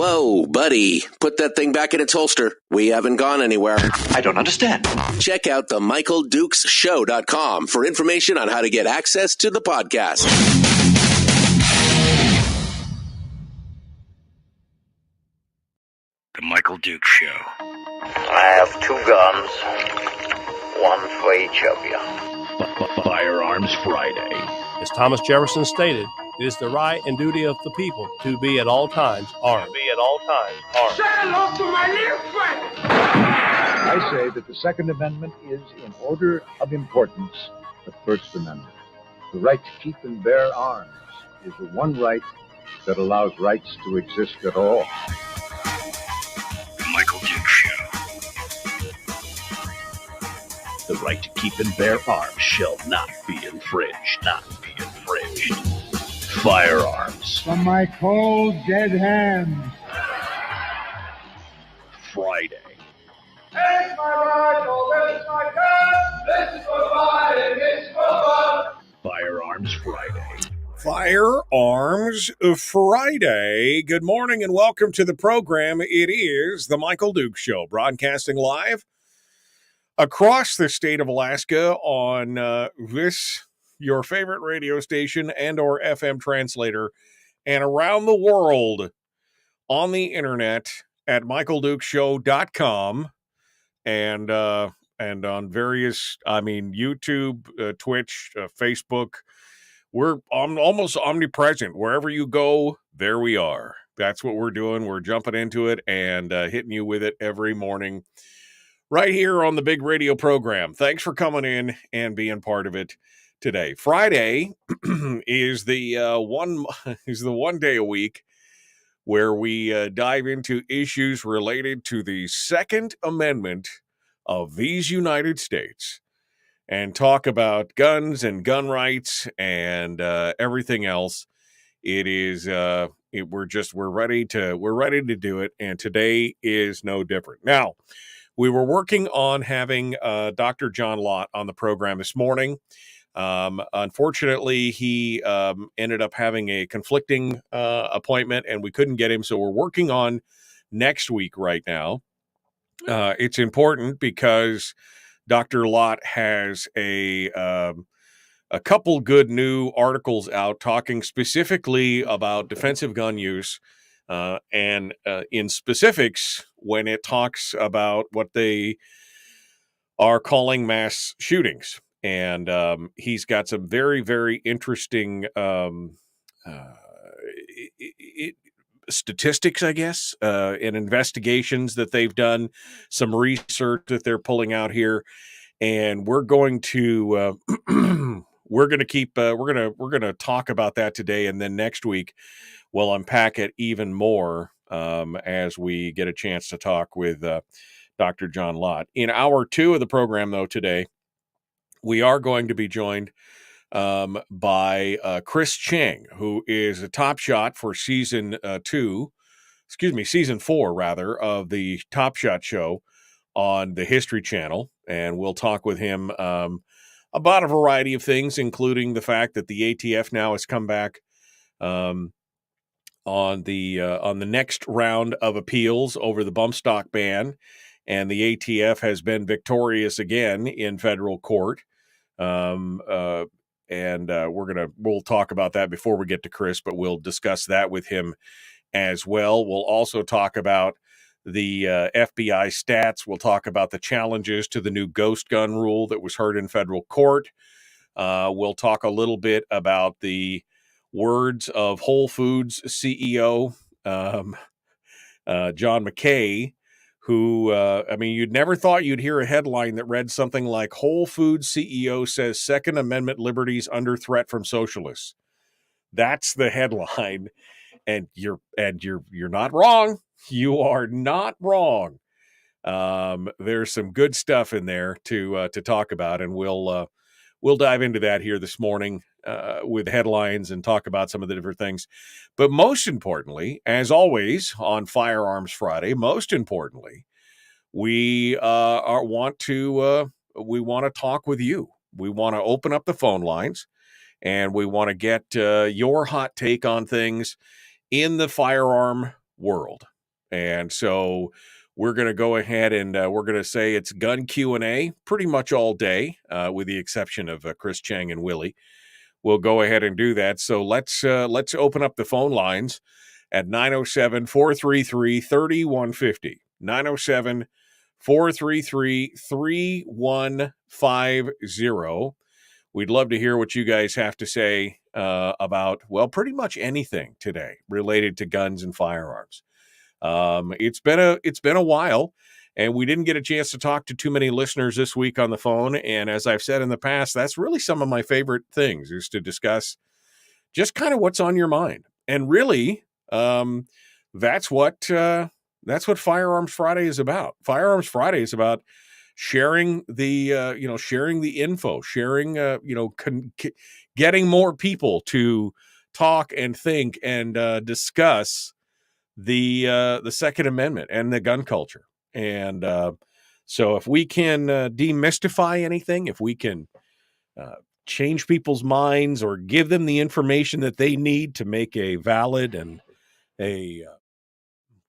Whoa, buddy. Put that thing back in its holster. We haven't gone anywhere. I don't understand. Check out themichaeldukesshow.com for information on how to get access to the podcast. The Michael Dukes Show. I have 2 guns, one for each of you. Firearms Friday. As Thomas Jefferson stated, it is the right and duty of the people to be at all times armed. Say hello to my little friend. I say that the Second Amendment is, in order of importance, the First Amendment. The right to keep and bear arms is the one right that allows rights to exist at all. The Michael Dukes Show. The right to keep and bear arms shall not be infringed. Firearms. From my cold, dead hands. Friday. This is my rifle, this is my gun, this is for fighting, this is for fun. Firearms Friday. Firearms Friday. Good morning and welcome to the program. It is the Michael Dukes Show, broadcasting live across the state of Alaska on your favorite radio station and or FM translator, and around the world on the internet at michaeldukesshow.com and on various, YouTube, Twitch, Facebook. We're almost omnipresent. Wherever you go, there we are. That's what we're doing. We're jumping into it and hitting you with it every morning right here on the big radio program. Thanks for coming in and being part of it today. Friday is the one day a week where we dive into issues related to the Second Amendment of these United States and talk about guns and gun rights and everything else. It is we're ready to do it, and today is no different. Now, we were working on having Dr. John Lott on the program this morning. Unfortunately, he ended up having a conflicting appointment and we couldn't get him. So we're working on next week right now. It's important because Dr. Lott has a couple good new articles out talking specifically about defensive gun use and in specifics when it talks about what they are calling mass shootings. And he's got some very, very interesting statistics, I guess, and investigations that they've done, some research that they're pulling out here. And we're going to we're going to talk about that today, and then next week we'll unpack it even more as we get a chance to talk with Dr. John Lott. In hour 2 of the program, though, today, we are going to be joined by Chris Cheng, who is a top shot for season 4, rather, of the TopShot show on the History Channel. And we'll talk with him about a variety of things, including the fact that the ATF now has come back on the next round of appeals over the bump stock ban. And the ATF has been victorious again in federal court. We'll talk about that before we get to Chris, but we'll discuss that with him as well. We'll also talk about the FBI stats. We'll talk about the challenges to the new ghost gun rule that was heard in federal court. We'll talk a little bit about the words of Whole Foods CEO, John McKay, who, you'd never thought you'd hear a headline that read something like Whole Foods CEO says Second Amendment liberties under threat from socialists. That's the headline. And you're not wrong. You are not wrong. There's some good stuff in there to talk about, and we'll dive into that here this morning with headlines and talk about some of the different things. But most importantly, as always on Firearms Friday, we want to talk with you. We want to open up the phone lines, and we want to get your hot take on things in the firearm world. And so we're going to go ahead and we're going to say it's gun Q&A pretty much all day, with the exception of Chris Cheng and Willie. We'll go ahead and do that. So let's open up the phone lines at 907-433-3150. 907-433-3150. We'd love to hear what you guys have to say about, well, pretty much anything today related to guns and firearms. It's been a while, and we didn't get a chance to talk to too many listeners this week on the phone. And as I've said in the past, that's really some of my favorite things, is to discuss just kind of what's on your mind. And really, that's what Firearms Friday is about. Firearms Friday is about sharing the info, sharing, getting more people to talk and think and discuss the Second Amendment and the gun culture. And so if we can demystify anything, if we can change people's minds or give them the information that they need to make a valid and a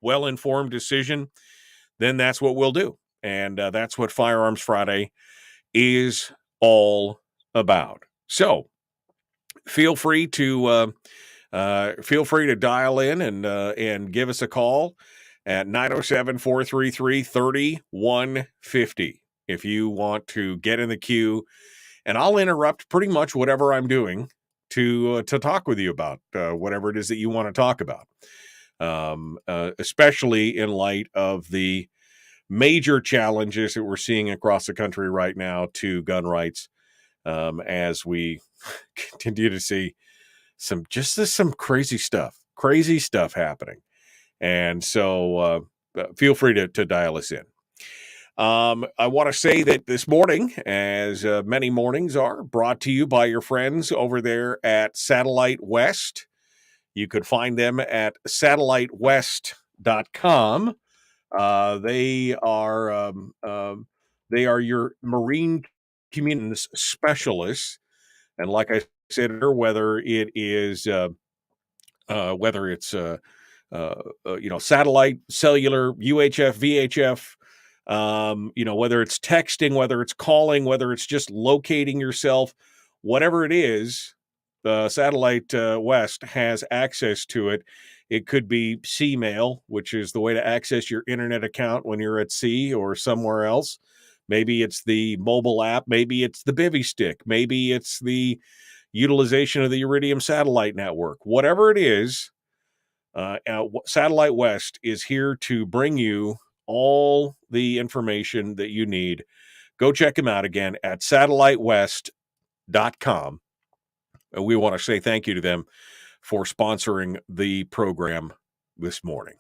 well-informed decision, then that's what we'll do. And that's what Firearms Friday is all about. So feel free to dial in and give us a call at 907-433-3150 if you want to get in the queue. And I'll interrupt pretty much whatever I'm doing to talk with you about whatever it is that you want to talk about, especially in light of the major challenges that we're seeing across the country right now to gun rights, as we continue to see some crazy stuff happening. And so feel free to dial us in. I want to say that this morning, as many mornings are, brought to you by your friends over there at Satellite West. You could find them at satellitewest.com. They are your marine communications specialists, and like I said, whether it's satellite, cellular, UHF, VHF, whether it's texting, whether it's calling, whether it's just locating yourself, whatever it is, Satellite West has access to it. It could be C-mail, which is the way to access your internet account when you're at sea or somewhere else. Maybe it's the mobile app. Maybe it's the bivy stick. Maybe it's the utilization of the Iridium satellite network. Whatever it is, Satellite West is here to bring you all the information that you need. Go check them out again at satellitewest.com. And we want to say thank you to them for sponsoring the program this morning.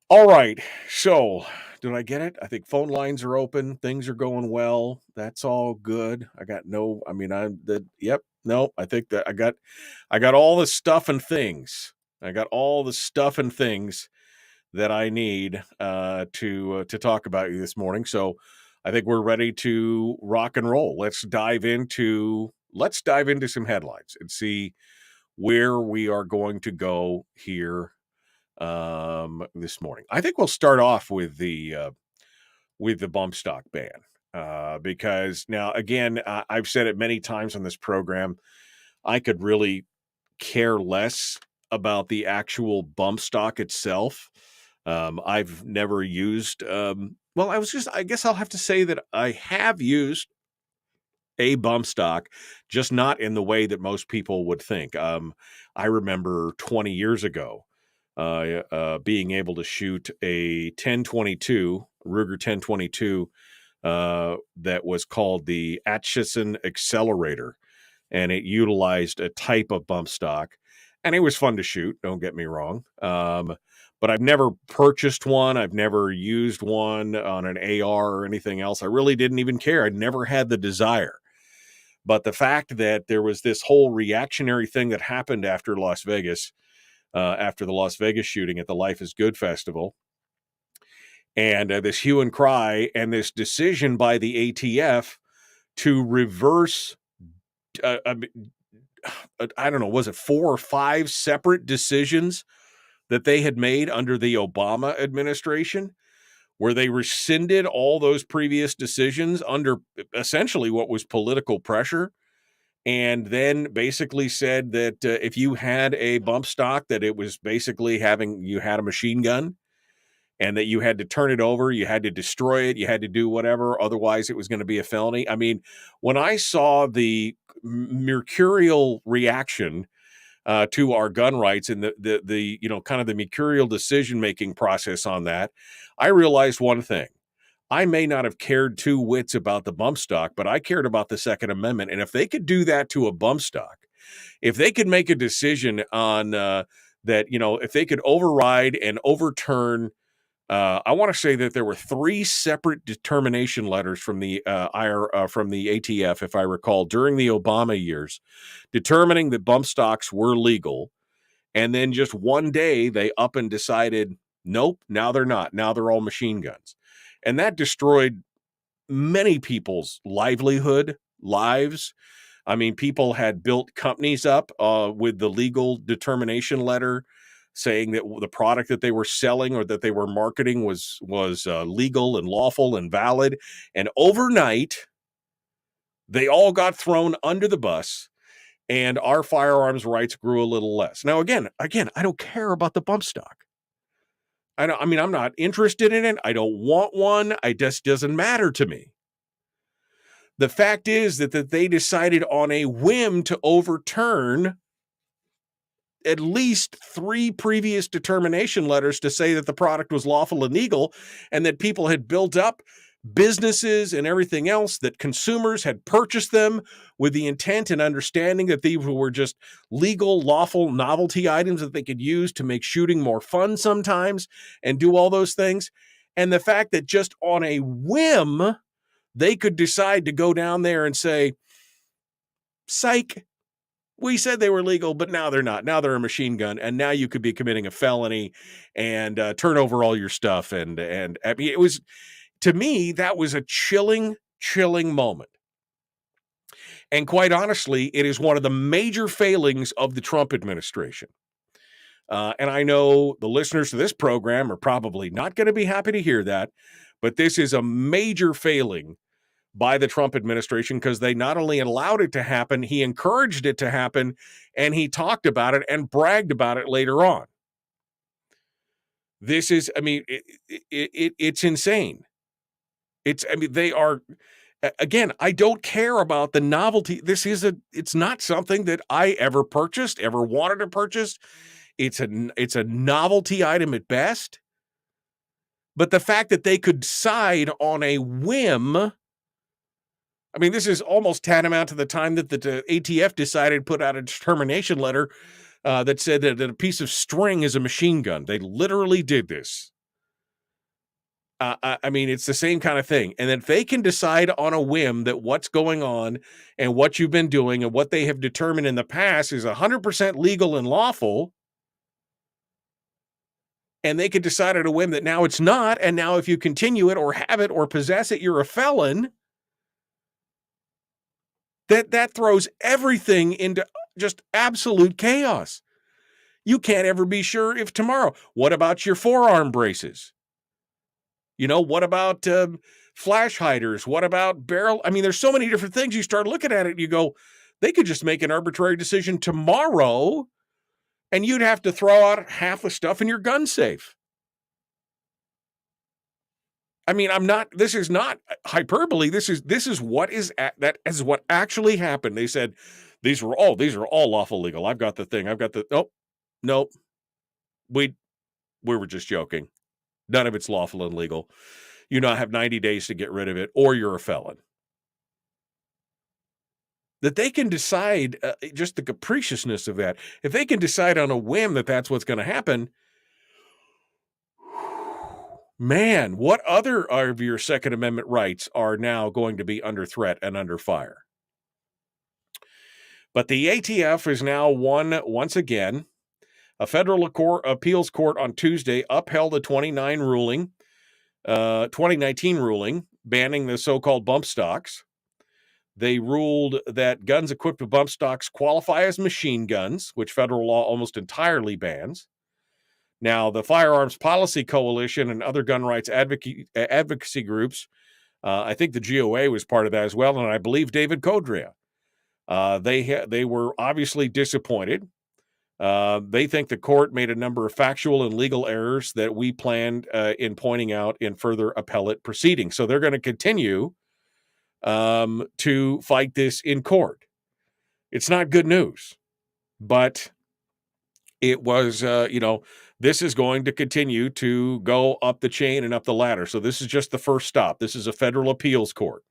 All right. So, did I get it? I think phone lines are open. Things are going well. That's all good. I think that I got all the stuff and things. I got all the stuff and things that I need to talk about you this morning. So I think we're ready to rock and roll. Let's dive into some headlines and see where we are going to go here this morning. I think we'll start off with the bump stock ban, because now, again, I've said it many times on this program, I could really care less about the actual bump stock itself. I've never used, I guess I'll have to say that I have used a bump stock, just not in the way that most people would think. I remember 20 years ago, being able to shoot a 1022, Ruger 1022, that was called the Atchison Accelerator, and it utilized a type of bump stock, and it was fun to shoot, don't get me wrong. But I've never purchased one. I've never used one on an AR or anything else. I really didn't even care. I'd never had the desire. But the fact that there was this whole reactionary thing that happened after Las Vegas, after the Las Vegas shooting at the Life is Good Festival, and this hue and cry and this decision by the ATF to reverse, I don't know, was it 4 or 5 separate decisions that they had made under the Obama administration, where they rescinded all those previous decisions under essentially what was political pressure, and then basically said that if you had a bump stock, that it was basically you had a machine gun, and that you had to turn it over, you had to destroy it, you had to do whatever, otherwise it was going to be a felony. I mean, when I saw the mercurial reaction to our gun rights and the kind of the mercurial decision-making process on that, I realized one thing. I may not have cared two whits about the bump stock, but I cared about the Second Amendment. And if they could do that to a bump stock, if they could make a decision on that, if they could override and overturn, I want to say that there were 3 separate determination letters from the from the ATF, if I recall, during the Obama years, determining that bump stocks were legal. And then just one day they up and decided, nope, now they're not. Now they're all machine guns. And that destroyed many people's lives. I mean, people had built companies up with the legal determination letter saying that the product that they were selling or that they were marketing was legal and lawful and valid. And overnight, they all got thrown under the bus, and our firearms rights grew a little less. Now, again, I don't care about the bump stock. I'm not interested in it. I don't want one. It just doesn't matter to me. The fact is that they decided on a whim to overturn at least 3 previous determination letters to say that the product was lawful and legal, and that people had built up businesses and everything else, that consumers had purchased them with the intent and understanding that these were just legal, lawful novelty items that they could use to make shooting more fun sometimes and do all those things. And the fact that just on a whim, they could decide to go down there and say, psych, we said they were legal, but now they're not. Now they're a machine gun, and now you could be committing a felony and turn over all your stuff. And I mean, it was, to me, that was a chilling moment. And quite honestly, it is one of the major failings of the Trump administration. And I know the listeners to this program are probably not going to be happy to hear that, but this is a major failing by the Trump administration, because they not only allowed it to happen, he encouraged it to happen, and he talked about it and bragged about it later on. This is, I mean, it's insane. They are, again, I don't care about the novelty. It's not something that I ever purchased, ever wanted to purchase. It's a novelty item at best. But the fact that they could decide on a whim, I mean, this is almost tantamount to the time that the ATF decided to put out a determination letter that said that a piece of string is a machine gun. They literally did this. I mean, it's the same kind of thing. And if they can decide on a whim that what's going on and what you've been doing and what they have determined in the past is 100% legal and lawful, and they could decide on a whim that now it's not, and now if you continue it or have it or possess it, you're a felon, that throws everything into just absolute chaos. You can't ever be sure if tomorrow. What about your forearm braces? What about flash hiders? What about barrel? I mean, there's so many different things. You start looking at it and you go, they could just make an arbitrary decision tomorrow, and you'd have to throw out half the stuff in your gun safe. I mean, this is not hyperbole. This is what what actually happened. They said, these are all lawful legal. I've got the thing. Nope. We were just joking. None of it's lawful and legal. You now have 90 days to get rid of it, or you're a felon. That they can decide, just the capriciousness of that. If they can decide on a whim that that's what's going to happen, man, what other of your Second Amendment rights are now going to be under threat and under fire? But the ATF is now won once again. A federal appeals court on Tuesday upheld a 2019 ruling banning the so-called bump stocks. They ruled that guns equipped with bump stocks qualify as machine guns, which federal law almost entirely bans. Now, the Firearms Policy Coalition and other gun rights advocacy groups, I think the GOA was part of that as well, and I believe David Codrea. They were obviously disappointed. They think the court made a number of factual and legal errors that we planned in pointing out in further appellate proceedings. So they're going to continue to fight this in court. It's not good news, but it was, this is going to continue to go up the chain and up the ladder. So this is just the first stop. This is a federal appeals court.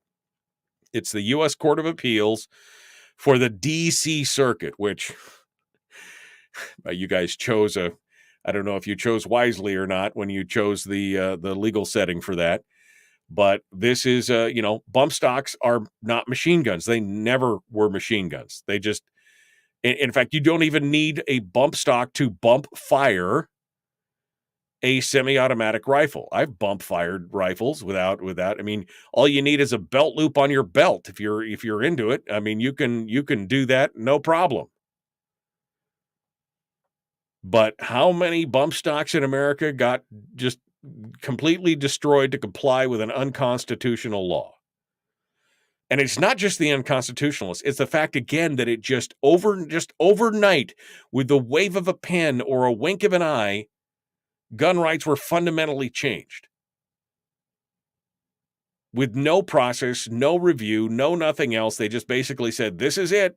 It's the U.S. Court of Appeals for the D.C. Circuit, which you guys chose I don't know if you chose wisely or not when you chose the legal setting for that. But this is, bump stocks are not machine guns. They never were machine guns. They just, in fact, you don't even need a bump stock to bump fire a semi-automatic rifle. I've bump fired rifles without. I mean, all you need is a belt loop on your belt if you're into it. I mean, you can do that, no problem. But how many bump stocks in America got just completely destroyed to comply with an unconstitutional law? And it's not just the unconstitutionalists. It's the fact, again, that it just overnight, with the wave of a pen or a wink of an eye, gun rights were fundamentally changed. With no process, no review, no nothing else. They just basically said, this is it.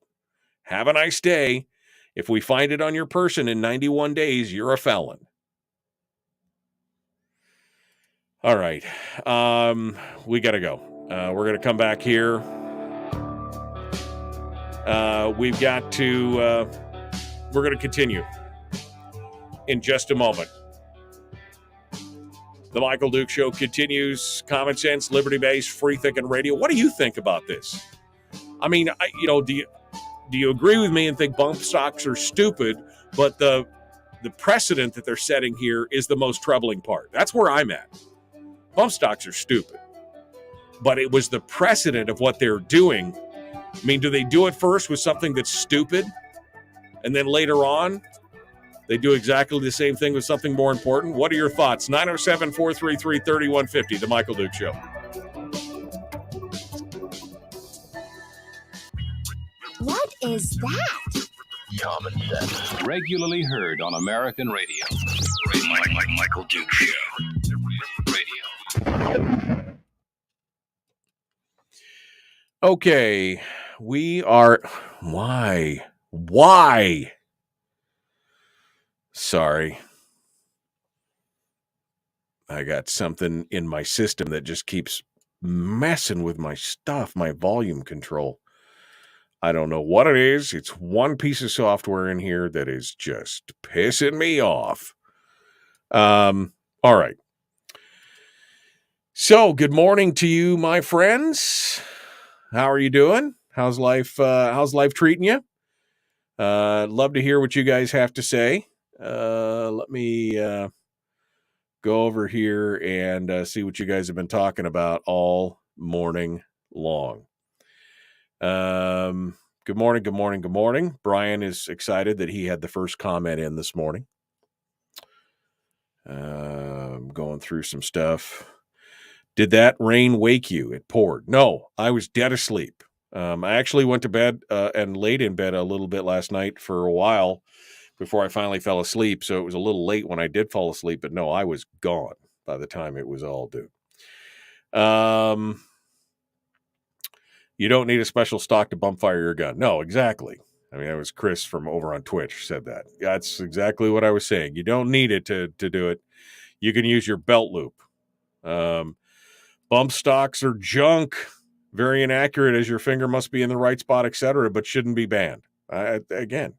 Have a nice day. If we find it on your person in 91 days, you're a felon. All right. We got to go. We're going to come back here. We've got to, we're going to continue in just a moment. The Michael Duke Show continues. Common sense, liberty-based, free-thinking radio. What do you think about this? I mean, do you agree with me and think bump stocks are stupid, but the precedent that they're setting here is the most troubling part? That's where I'm at. Bump stocks are stupid, but it was the precedent of what they're doing. I mean, do they do it first with something that's stupid, and then later on they do exactly the same thing with something more important? What are your thoughts? 907-433-3150, The Michael Duke Show. What is that? Common sense. Regularly heard on American radio. Michael Duke Show. Radio. Okay, we are... Why? Sorry. I got something in my system that just keeps messing with my stuff, my volume control. I don't know what it is. It's one piece of software in here that is just pissing me off. All right. So, good morning to you, my friends. How are you doing? How's life treating you? Love to hear what you guys have to say. Let me go over here and see what you guys have been talking about all morning long. Good morning. Brian is excited that he had the first comment in this morning. Going through some stuff. Did that rain wake you? It poured. No, I was dead asleep. I actually went to bed and laid in bed a little bit last night for a while before I finally fell asleep. So it was a little late when I did fall asleep, but no, I was gone by the time it was all due. You don't need a special stock to bump fire your gun. No, exactly. I mean, it was Chris from over on Twitch said that. That's exactly what I was saying. You don't need it to do it. You can use your belt loop. Bump stocks are junk, very inaccurate, as your finger must be in the right spot, etc., but shouldn't be banned. Again,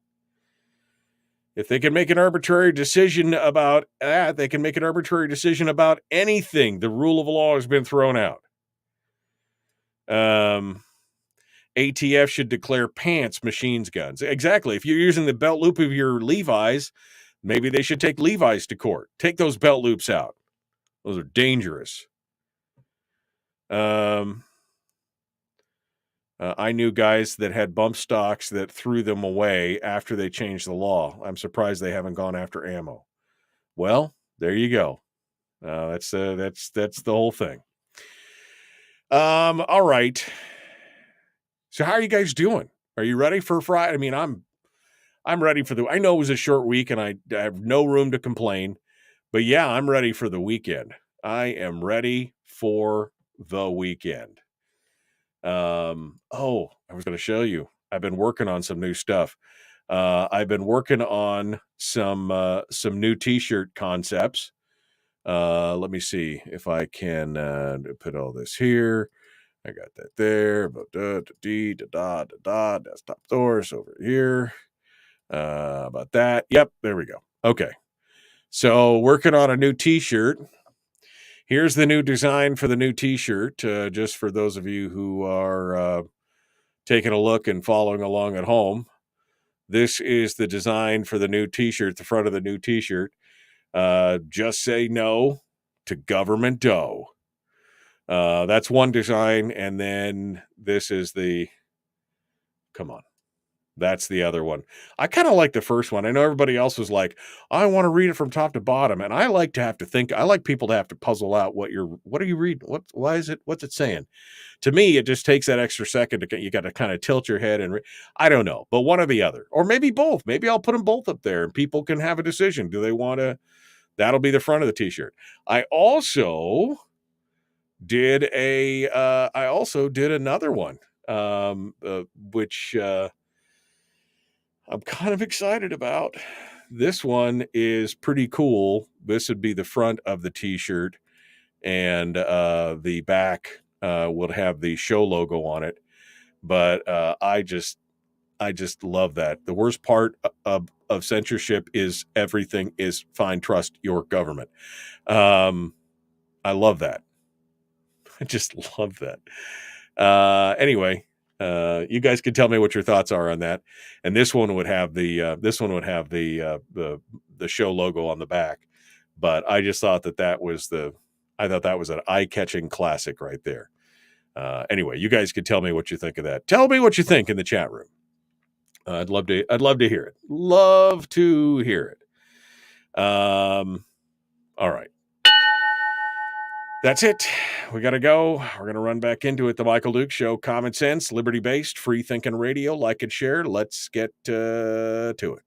if they can make an arbitrary decision about that, they can make an arbitrary decision about anything. The rule of law has been thrown out. ATF should declare pants machine guns. Exactly. If you're using the belt loop of your Levi's, maybe they should take Levi's to court. Take those belt loops out. Those are dangerous. I knew guys that had bump stocks that threw them away after they changed the law. I'm surprised they haven't gone after ammo. Well, there you go. That's the whole thing. All right. So how are you guys doing? Are you ready for Friday? I mean, I'm ready for I know it was a short week and I have no room to complain, but yeah, I'm ready for the weekend. I am ready for the weekend. Oh, I was going to show you. I've been working on some new stuff. I've been working on some new t-shirt concepts. Let me see if I can put all this here. I got that there. Desktop source over here. About that. Yep, there we go. Okay. So working on a new t-shirt. Here's the new design for the new t-shirt. Just for those of you who are taking a look and following along at home. This is the design for the new t-shirt, the front of the new t-shirt. Just say no to government dough. That's one design. And then this is come on. That's the other one. I kind of like the first one. I know everybody else was like, I want to read it from top to bottom. And I like to have to think. I like people to have to puzzle out what are you reading? Why is it? What's it saying? To me, it just takes that extra second you got to kind of tilt your head and I don't know, but one or the other, or maybe both. Maybe I'll put them both up there and people can have a decision. Do they want to? That'll be the front of the t-shirt. I also did another one, which I'm kind of excited about. This one is pretty cool. This would be the front of the t-shirt and the back will have the show logo on it. But I just love that. The worst part of censorship is everything is fine. Trust your government. I love that. I just love that. Anyway, you guys can tell me what your thoughts are on that. And this one would have the show logo on the back. But I just thought that was an eye-catching classic right there. Anyway, you guys can tell me what you think of that. Tell me what you think in the chat room. I'd love to hear it. Love to hear it. All right. That's it. We got to go. We're going to run back into it. The Michael Duke Show. Common sense, liberty-based, free-thinking radio. Like and share. Let's get to it.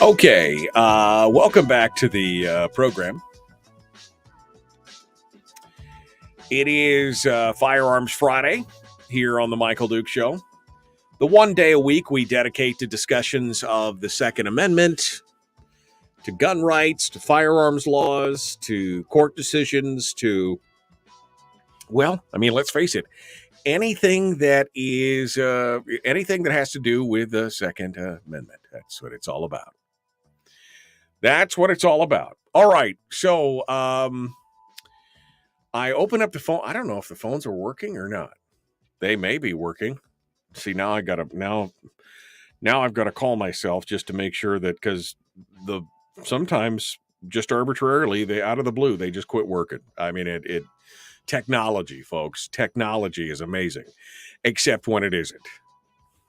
Okay, welcome back to the program. It is Firearms Friday here on the Michael Duke Show. The one day a week we dedicate to discussions of the Second Amendment, to gun rights, to firearms laws, to court decisions, to, well, I mean, let's face it, anything that has to do with the Second Amendment. That's what it's all about. That's what it's all about. All right. So I open up the phone. I don't know if the phones are working or not. They may be working. See, now I've got to call myself just to make sure that, because sometimes just arbitrarily, they out of the blue, they just quit working. I mean, technology, folks, technology is amazing, except when it isn't.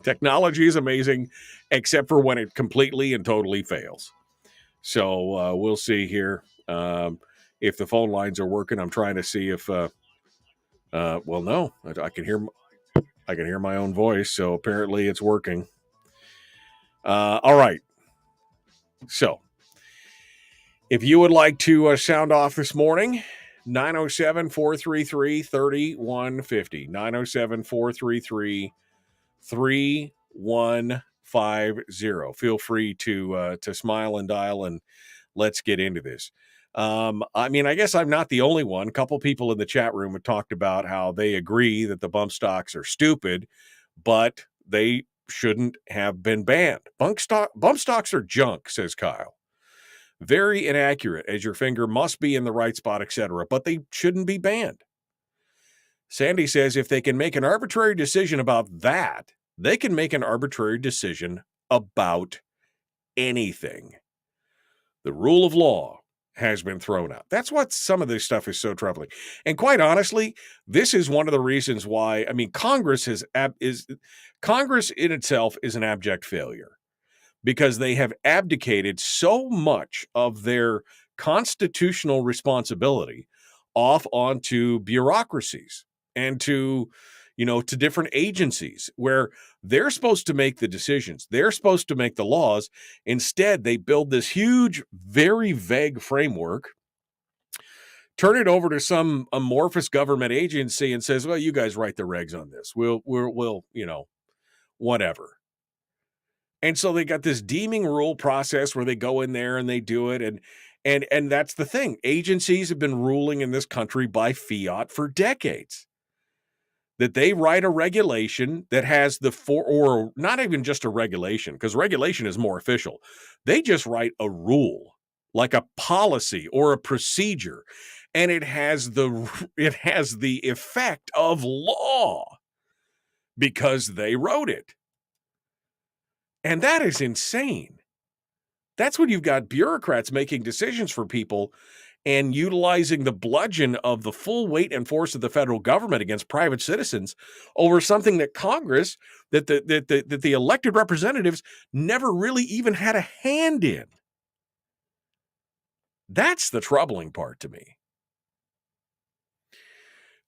Technology is amazing, except for when it completely and totally fails. So we'll see here if the phone lines are working. I'm trying to see if, well, no, I can hear my own voice. So apparently it's working. All right. So if you would like to sound off this morning, 907-433-3150, 907-433-3150. Feel free to smile and dial, and let's get into this. I mean, I guess I'm not the only one. A couple people in the chat room have talked about how they agree that the bump stocks are stupid, but they shouldn't have been banned. Bump stocks are junk, says Kyle. Very inaccurate, as your finger must be in the right spot, etc., but they shouldn't be banned. Sandy says if they can make an arbitrary decision about that, they can make an arbitrary decision about anything. The rule of law has been thrown out. That's what some of this stuff is so troubling. And quite honestly, this is one of the reasons why, I mean, Congress Congress in itself is an abject failure because they have abdicated so much of their constitutional responsibility off onto bureaucracies and to different agencies where they're supposed to make the decisions. They're supposed to make the laws. Instead, they build this huge, very vague framework, turn it over to some amorphous government agency and says, well, you guys write the regs on this. We'll whatever. And so they got this deeming rule process where they go in there and they do it. And that's the thing. Agencies have been ruling in this country by fiat for decades. That they write a regulation that has or not even just a regulation, because regulation is more official. They just write a rule, like a policy or a procedure, and it has the effect of law because they wrote it. And that is insane. That's when you've got bureaucrats making decisions for people and utilizing the bludgeon of the full weight and force of the federal government against private citizens over something that Congress, that the elected representatives never really even had a hand in. That's the troubling part to me.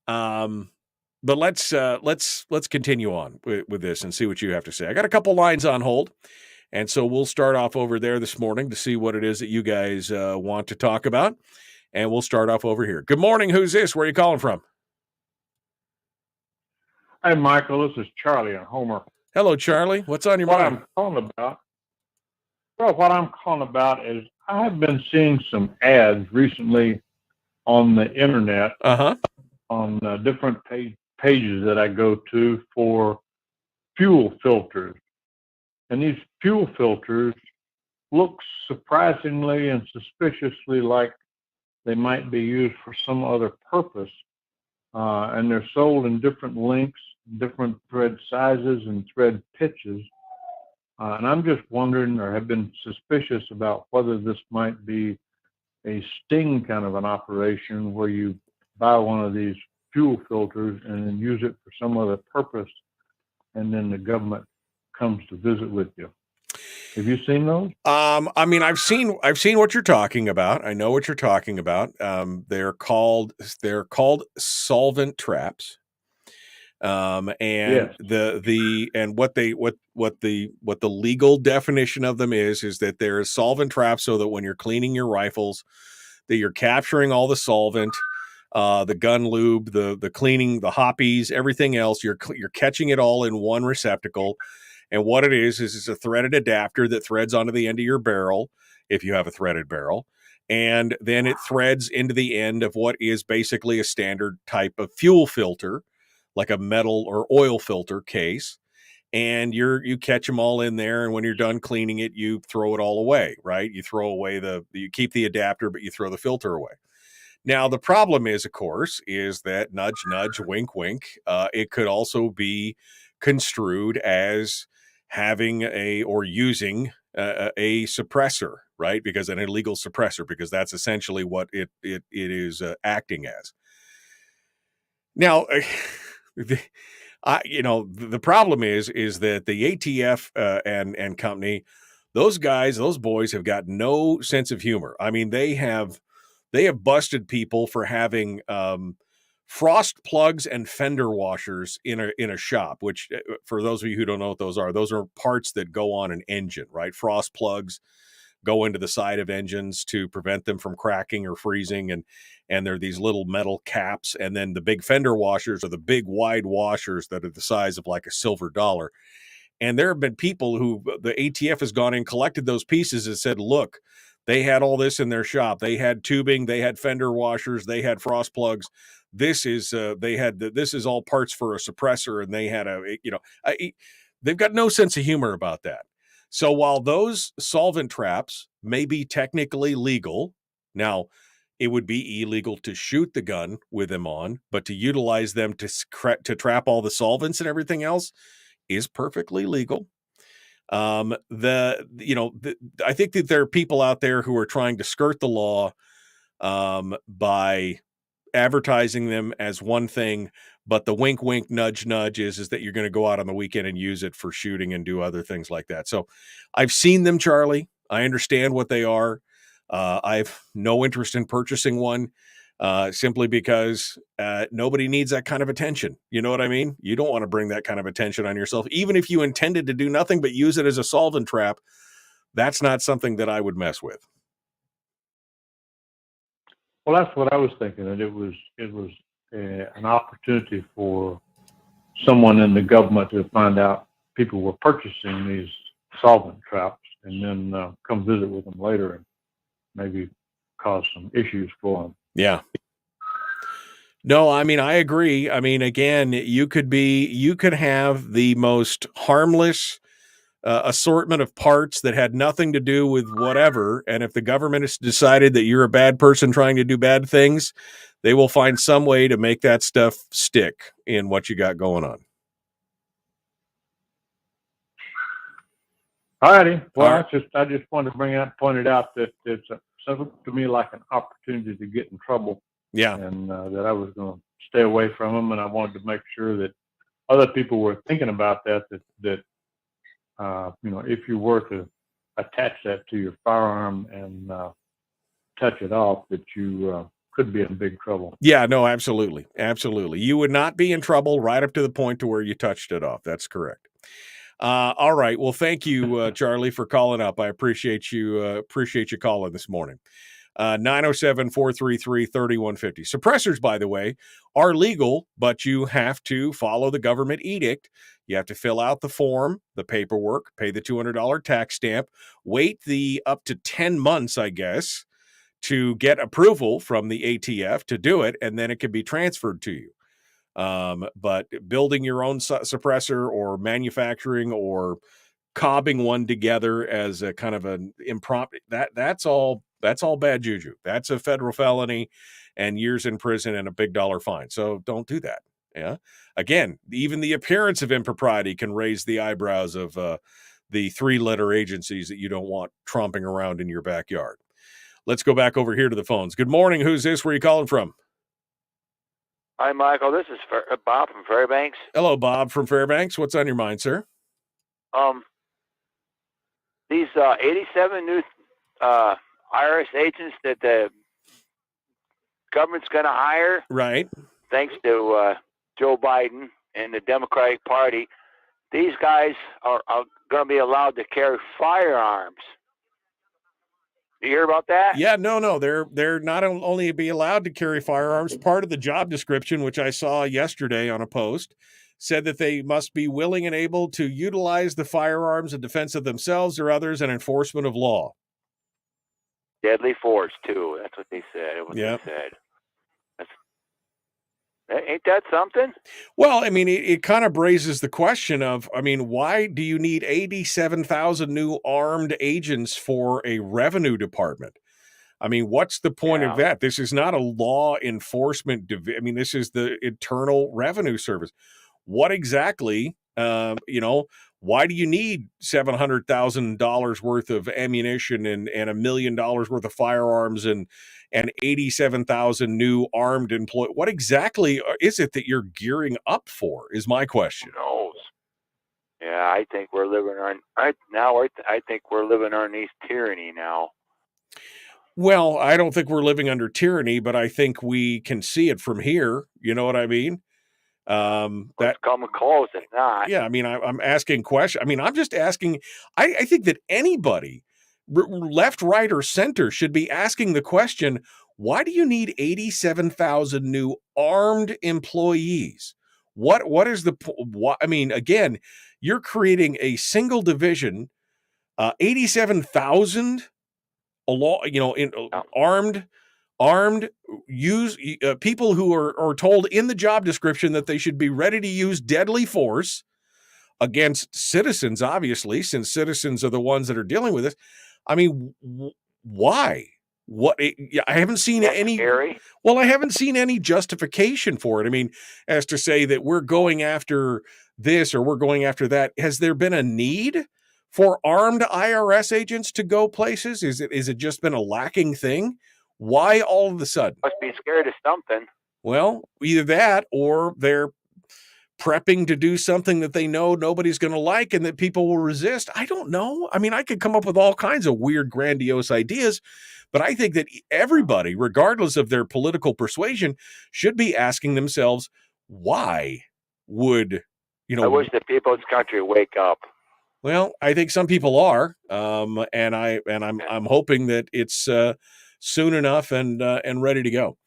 But let's continue on with this and see what you have to say. I got a couple lines on hold. And so we'll start off over there this morning to see what it is that you guys want to talk about. And we'll start off over here. Good morning. Who's this? Where are you calling from? Hey, Michael. This is Charlie in Homer. Hello, Charlie. What's on your mind? What I'm calling about is I have been seeing some ads recently on the internet on different pages that I go to for fuel filters. And these fuel filters look surprisingly and suspiciously like they might be used for some other purpose. And they're sold in different lengths, different thread sizes, and thread pitches. And I'm just wondering, or have been suspicious about whether this might be a sting kind of an operation where you buy one of these fuel filters and then use it for some other purpose, and then the government comes to visit with you. Have you seen those? I mean, I've seen what you're talking about. I know what you're talking about. They're called solvent traps. And yes. what the legal definition of them is that they're solvent traps so that when you're cleaning your rifles, that you're capturing all the solvent, the gun lube, the cleaning, the hoppies, everything else. You're catching it all in one receptacle. And what it is it's a threaded adapter that threads onto the end of your barrel, if you have a threaded barrel. And then it threads into the end of what is basically a standard type of fuel filter, like a metal or oil filter case. And you catch them all in there. And when you're done cleaning it, you throw it all away, right? You throw away you keep the adapter, but you throw the filter away. Now, the problem is, of course, is that nudge, nudge, wink, wink. It could also be construed as having using a suppressor, right? Because an illegal suppressor, because that's essentially what it is acting as. Now, the problem is that the ATF and company, those boys have got no sense of humor. I mean, they have busted people for having frost plugs and fender washers in a shop, which for those of you who don't know what those are parts that go on an engine, right? Frost plugs go into the side of engines to prevent them from cracking or freezing. And they're these little metal caps. And then the big fender washers are the big wide washers that are the size of like a silver dollar. And there have been people who the ATF has gone and collected those pieces and said, look, They had all this in their shop. They had tubing, they had fender washers, they had frost plugs. This is this is all parts for a suppressor, and they had they've got no sense of humor about that. So while those solvent traps may be technically legal, now it would be illegal to shoot the gun with them on, but to utilize them to trap all the solvents and everything else is perfectly legal. I think that there are people out there who are trying to skirt the law by advertising them as one thing, but the wink, wink, nudge, nudge is that you're going to go out on the weekend and use it for shooting and do other things like that. So I've seen them, Charlie. I understand what they are. I have no interest in purchasing one simply because nobody needs that kind of attention. You know what I mean? You don't want to bring that kind of attention on yourself. Even if you intended to do nothing but use it as a solvent trap, that's not something that I would mess with. Well, that's what I was thinking, and it was an opportunity for someone in the government to find out people were purchasing these solvent traps, and then come visit with them later and maybe cause some issues for them. Yeah. No, I mean, I agree. I mean, again, you could have the most harmless assortment of parts that had nothing to do with whatever. And if the government has decided that you're a bad person trying to do bad things, they will find some way to make that stuff stick in what you got going on. All righty. Well, I just wanted to pointed out that it's something to me like an opportunity to get in trouble. Yeah. And that I was going to stay away from them, and I wanted to make sure that other people were thinking about that if you were to attach that to your firearm and touch it off, that you could be in big trouble. Yeah, no, absolutely. Absolutely. You would not be in trouble right up to the point to where you touched it off. That's correct. All right. Well, thank you, Charlie, for calling up. I appreciate you calling this morning. 907-433-3150. Suppressors, by the way, are legal, but you have to follow the government edict. You have to fill out the form, the paperwork, pay the $200 tax stamp, wait the up to 10 months, I guess, to get approval from the ATF to do it, and then it can be transferred to you. But building your own suppressor or manufacturing or cobbing one together as a kind of an impromptu, that's all bad juju. That's a federal felony and years in prison and a big dollar fine. So don't do that. Yeah. Again, even the appearance of impropriety can raise the eyebrows of the 3-letter agencies that you don't want tromping around in your backyard. Let's go back over here to the phones. Good morning. Who's this? Where are you calling from? Hi, Michael. This is Bob from Fairbanks. Hello, Bob from Fairbanks. What's on your mind, sir? These 87 new IRS agents that the government's going to hire, right? Thanks to Joe Biden and the Democratic Party, these guys are going to be allowed to carry firearms. You hear about that? Yeah, no. They're not only be allowed to carry firearms. Part of the job description, which I saw yesterday on a post, said that they must be willing and able to utilize the firearms in defense of themselves or others and enforcement of law. Deadly force, too. That's what they said. Yeah. They said. Ain't that something? Well, I mean, it kind of raises the question of, I mean, why do you need 87,000 new armed agents for a revenue department? I mean, what's the point of that? This is not a law enforcement I mean, this is the Internal Revenue Service. What exactly, why do you need $700,000 worth of ammunition and $1 million worth of firearms and 87,000 new armed employees? What exactly is it that you're gearing up for is my question. Who knows? Yeah, I think we're living I think we're living underneath tyranny now. Well, I don't think we're living under tyranny, but I think we can see it from here. You know what I mean? That coming close, if not. Yeah, I mean, I'm asking questions. I mean, I'm just asking. I think that anybody, left, right, or center, should be asking the question: why do you need 87,000 new armed employees? What is the? What, I mean, again, you're creating a single division, 87,000 armed people who are told in the job description that they should be ready to use deadly force against citizens, obviously, since citizens are the ones that are dealing with this. I mean, why? I haven't seen any. Scary. Well, I haven't seen any justification for it. I mean, as to say that we're going after this or we're going after that. Has there been a need for armed IRS agents to go places? Is it just been a lacking thing? Why all of a sudden? Must be scared of something. Well, either that or they're prepping to do something that they know nobody's going to like and that people will resist. I don't know. I mean, I could come up with all kinds of weird, grandiose ideas, but I think that everybody, regardless of their political persuasion, should be asking themselves, why would, I wish the people of this country wake up. Well, I think some people are, and I'm hoping that it's soon enough and ready to go.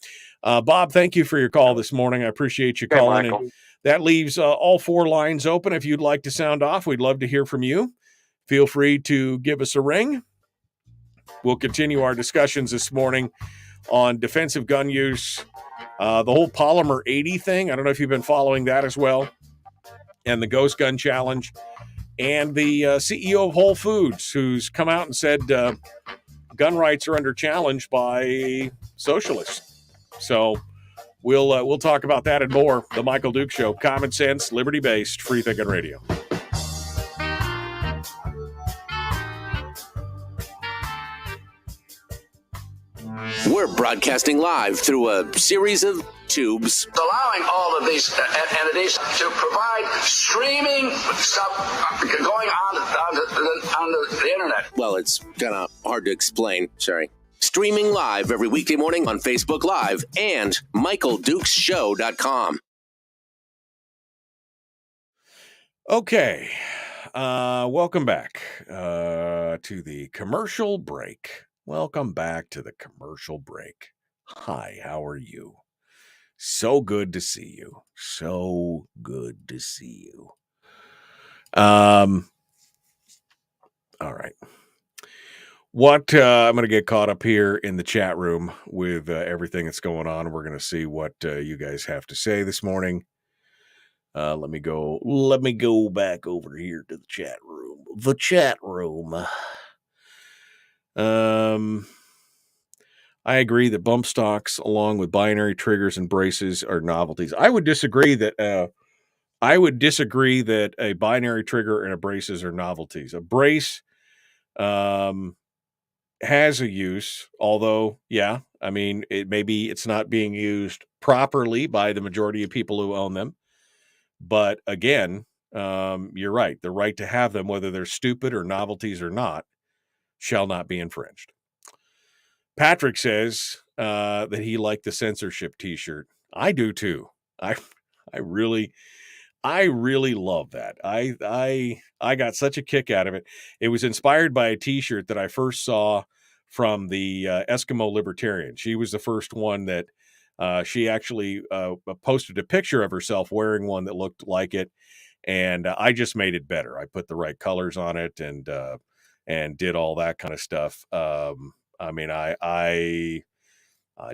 Bob, thank you for your call this morning. I appreciate you calling in. That leaves all 4 lines open. If you'd like to sound off, we'd love to hear from you. Feel free to give us a ring. We'll continue our discussions this morning on defensive gun use, the whole Polymer 80 thing. I don't know if you've been following that as well, and the Ghost Gun Challenge, and the CEO of Whole Foods, who's come out and said gun rights are under challenge by socialists. So we'll talk about that and more. The Michael Duke Show, common sense, liberty-based, free thinking radio. We're broadcasting live through a series of tubes. Allowing all of these entities to provide streaming stuff going on the internet. Well, it's kind of hard to explain. Sorry. Streaming live every weekday morning on Facebook Live and MichaelDukesShow.com. Okay. Welcome back to the commercial break. Welcome back to the commercial break. Hi, how are you? So good to see you. So good to see you. All right. I'm going to get caught up here in the chat room with everything that's going on. We're going to see what you guys have to say this morning. Let me go back over here to the chat room. The chat room. I agree that bump stocks, along with binary triggers and braces, are novelties. I would disagree that a binary trigger and a braces are novelties. A brace has a use, although, yeah, I mean, it's not being used properly by the majority of people who own them. But again, you're right. The right to have them, whether they're stupid or novelties or not, shall not be infringed. Patrick says that he liked the censorship T-shirt. I do too. I really love that. I got such a kick out of it. It was inspired by a T-shirt that I first saw from the Eskimo Libertarian. She was the first one that she actually posted a picture of herself wearing one that looked like it, and I just made it better. I put the right colors on it and did all that kind of stuff. I mean, I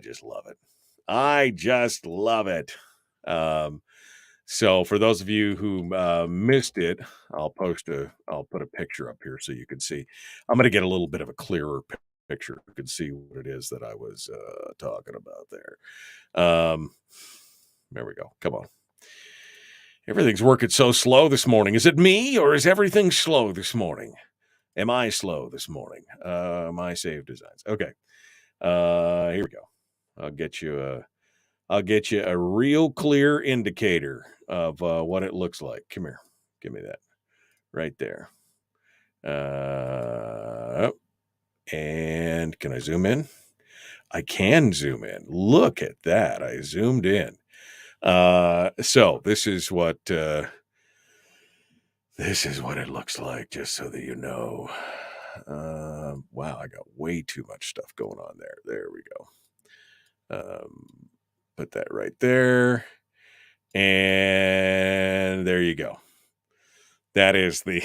just love it. I just love it. So for those of you who missed it, I'll put a picture up here so you can see. I'm going to get a little bit of a clearer picture. You can see what it is that I was talking about there. There we go. Come on. Everything's working so slow this morning. Is it me or is everything slow this morning? Am I slow this morning? My save designs. Okay. Here we go. I'll get you a real clear indicator of what it looks like. Come here. Give me that. Right there. And can I zoom in? I can zoom in. Look at that. I zoomed in. So this is what it looks like, just so that you know. Wow, I got way too much stuff going on there. There we go. Put that right there. And there you go. That is the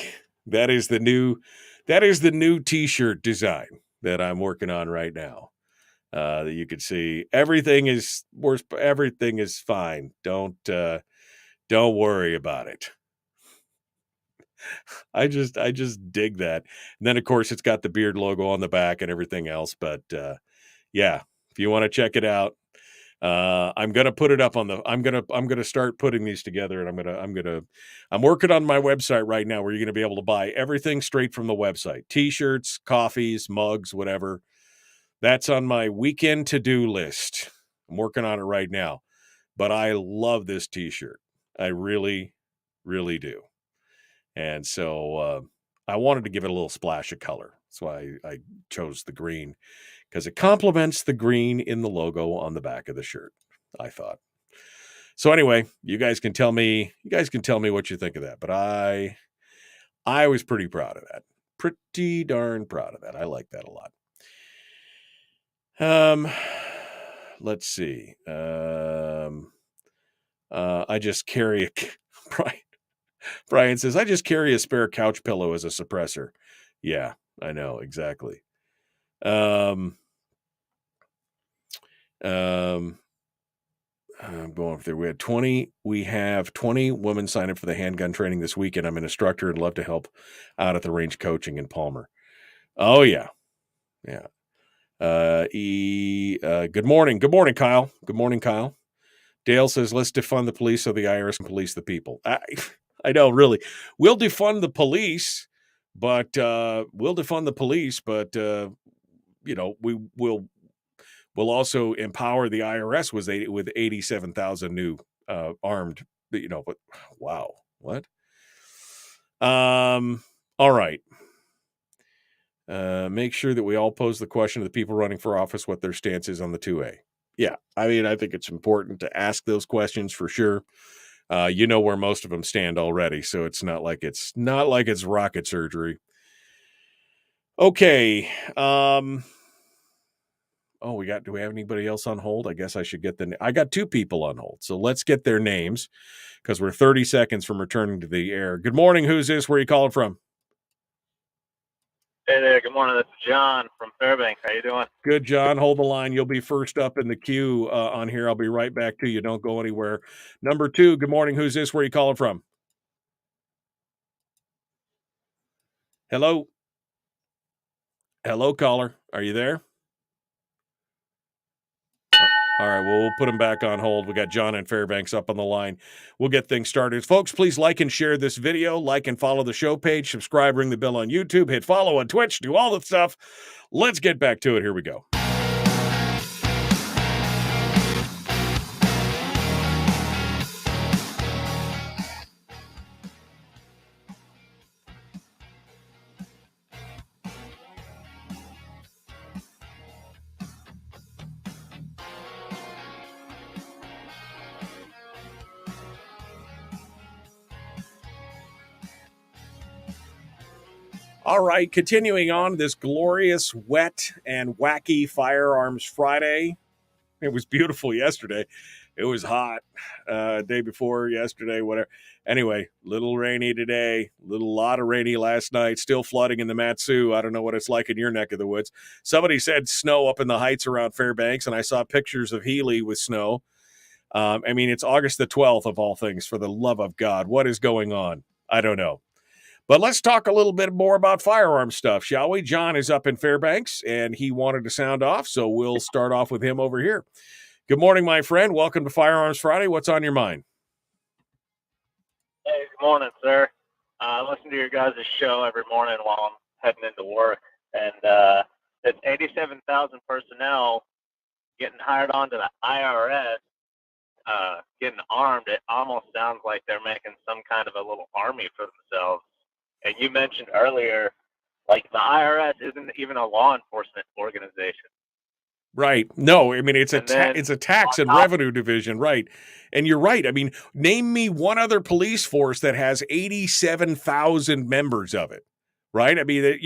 new T-shirt design. that I'm working on right now. That you could see everything is fine. Don't worry about it. I just dig that. And then of course it's got the beard logo on the back and everything else. But yeah, if you want to check it out, I'm gonna put it up on the. I'm gonna start putting these together, and I'm working on my website right now where you're gonna be able to buy everything straight from the website: t-shirts, coffees, mugs, whatever. That's on my weekend to-do list. I'm working on it right now, but I love this t-shirt. I really, really do. And so I wanted to give it a little splash of color. That's why I chose the green, because it complements the green in the logo on the back of the shirt, I thought. So anyway, you guys can tell me what you think of that. But I was pretty proud of that. Pretty darn proud of that. I like that a lot. Let's see. I just carry Brian says, I just carry a spare couch pillow as a suppressor. Yeah, I know, exactly. I'm going through. We have 20 women sign up for the handgun training this weekend. I'm an instructor and love to help out at the range coaching in Palmer. Oh yeah. Yeah. Good morning. Good morning, Kyle. Good morning, Kyle. Dale says, let's defund the police so the IRS can police the people. I know, really. We'll defund the police, but we'll also empower the IRS with 87,000 new armed, but wow. What? All right. Make sure that we all pose the question to the people running for office what their stance is on the 2A. Yeah, I mean, I think it's important to ask those questions for sure. You know where most of them stand already, so it's not like it's rocket surgery. Okay. Do we have anybody else on hold? I guess I should get I got 2 people on hold, so let's get their names because we're 30 seconds from returning to the air. Good morning. Who's this? Where are you calling from? Hey there. Good morning. This is John from Fairbanks. How you doing? Good, John. Hold the line. You'll be first up in the queue on here. I'll be right back to you. Don't go anywhere. Number 2, good morning. Who's this? Where are you calling from? Hello? Hello, caller. Are you there? All right, well, we'll put him back on hold. We got John and Fairbanks up on the line. We'll get things started. Folks, please like and share this video. Like and follow the show page. Subscribe, ring the bell on YouTube. Hit follow on Twitch. Do all the stuff. Let's get back to it. Here we go. All right, continuing on this glorious, wet, and wacky Firearms Friday. It was beautiful yesterday. It was hot day before yesterday, whatever. Anyway, little rainy today, lot of rainy last night, still flooding in the Matsu. I don't know what it's like in your neck of the woods. Somebody said snow up in the heights around Fairbanks, and I saw pictures of Healy with snow. I mean, it's August the 12th of all things, for the love of God. What is going on? I don't know. But let's talk a little bit more about firearm stuff, shall we? John is up in Fairbanks, and he wanted to sound off, so we'll start off with him over here. Good morning, my friend. Welcome to Firearms Friday. What's on your mind? Hey, good morning, sir. I listen to your guys' show every morning while I'm heading into work, and it's 87,000 personnel getting hired on to the IRS, getting armed. It almost sounds like they're making some kind of a little army for themselves. And you mentioned earlier, like, the IRS isn't even a law enforcement organization. Right. No, I mean, it's a tax and revenue division, right? And you're right. I mean, name me one other police force that has 87,000 members of it, right? I mean,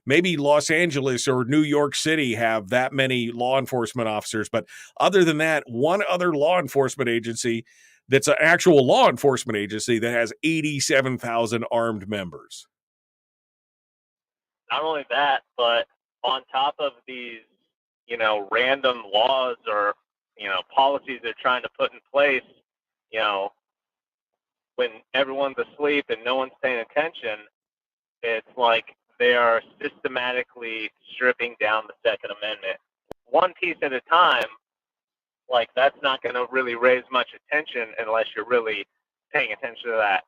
maybe Los Angeles or New York City have that many law enforcement officers, but other than that, one other law enforcement agency that's an actual law enforcement agency that has 87,000 armed members. Not only that, but on top of these, random laws or, policies they're trying to put in place, when everyone's asleep and no one's paying attention, it's like they are systematically stripping down the Second Amendment. One piece at a time, like that's not going to really raise much attention unless you're really paying attention to that,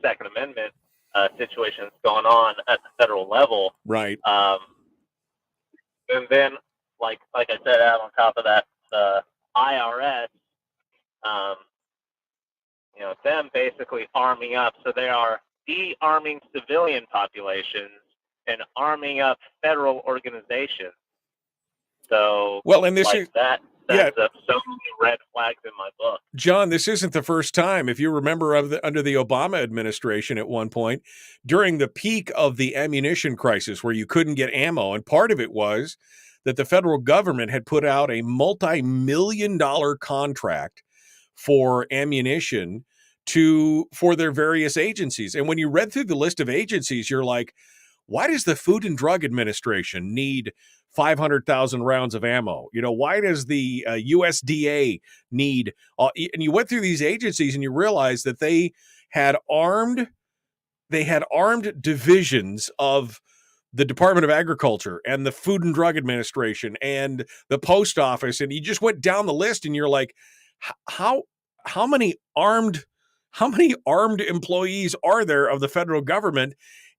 Second Amendment situation that's going on at the federal level. Right. And then, like I said, out on top of that, the IRS, them basically arming up. So they are de-arming civilian populations and arming up federal organizations. So, well, and this is that sets up so many red flags in my book. John, this isn't the first time. If you remember, under the Obama administration at one point, during the peak of the ammunition crisis where you couldn't get ammo, and part of it was that the federal government had put out a multi-million-dollar contract for ammunition for their various agencies. And when you read through the list of agencies, you're like, why does the Food and Drug Administration need 500,000 rounds of ammo? Why does the USDA need? And you went through these agencies and you realized that they had armed divisions of the Department of Agriculture and the Food and Drug Administration and the Post Office, and you just went down the list and you're like, how many armed employees are there of the federal government,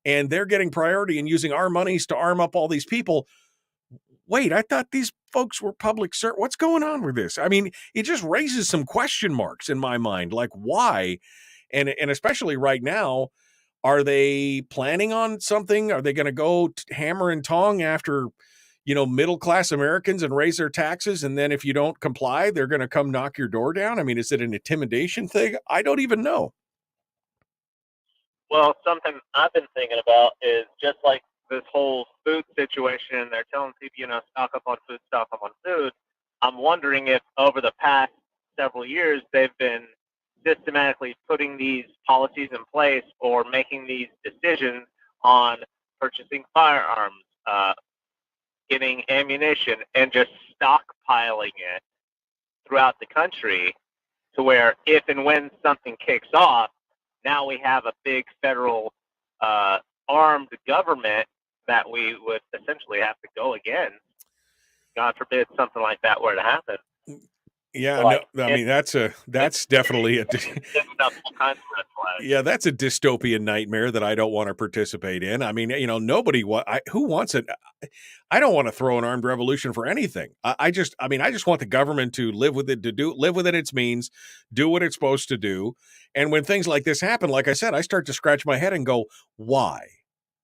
and they're getting priority and using our monies to arm up all these people? Wait, I thought these folks were public servants. What's going on with this? I mean, it just raises some question marks in my mind, like why? And especially right now, are they planning on something? Are they going to go hammer and tong after, middle-class Americans and raise their taxes? And then if you don't comply, they're going to come knock your door down? I mean, is it an intimidation thing? I don't even know. Well, something I've been thinking about is just like this whole food situation. They're telling people, stock up on food, stock up on food. I'm wondering if over the past several years, they've been systematically putting these policies in place or making these decisions on purchasing firearms, getting ammunition, and just stockpiling it throughout the country to where if and when something kicks off, now we have a big federal armed government that we would essentially have to go against. God forbid something like that were to happen. Yeah, no, I mean that's definitely a yeah, that's a dystopian nightmare that I don't want to participate in. I mean, nobody who wants it. I don't want to throw an armed revolution for anything. I just want the government to live with it, live within its means, do what it's supposed to do. And when things like this happen, like I said, I start to scratch my head and go, why?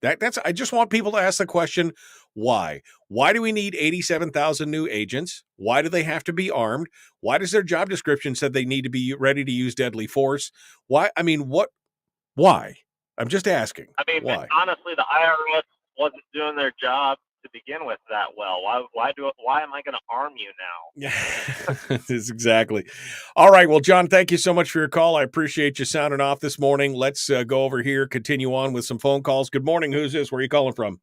I just want people to ask the question, why? Why do we need 87,000 new agents? Why do they have to be armed? Why does their job description said they need to be ready to use deadly force? Why? I mean, why? I'm just asking. I mean, why? Honestly, the IRS wasn't doing their job to begin with that well. Why am I going to arm you now? Yeah, exactly. All right. Well, John, thank you so much for your call. I appreciate you sounding off this morning. Let's go over here, continue on with some phone calls. Good morning. Who's this? Where are you calling from?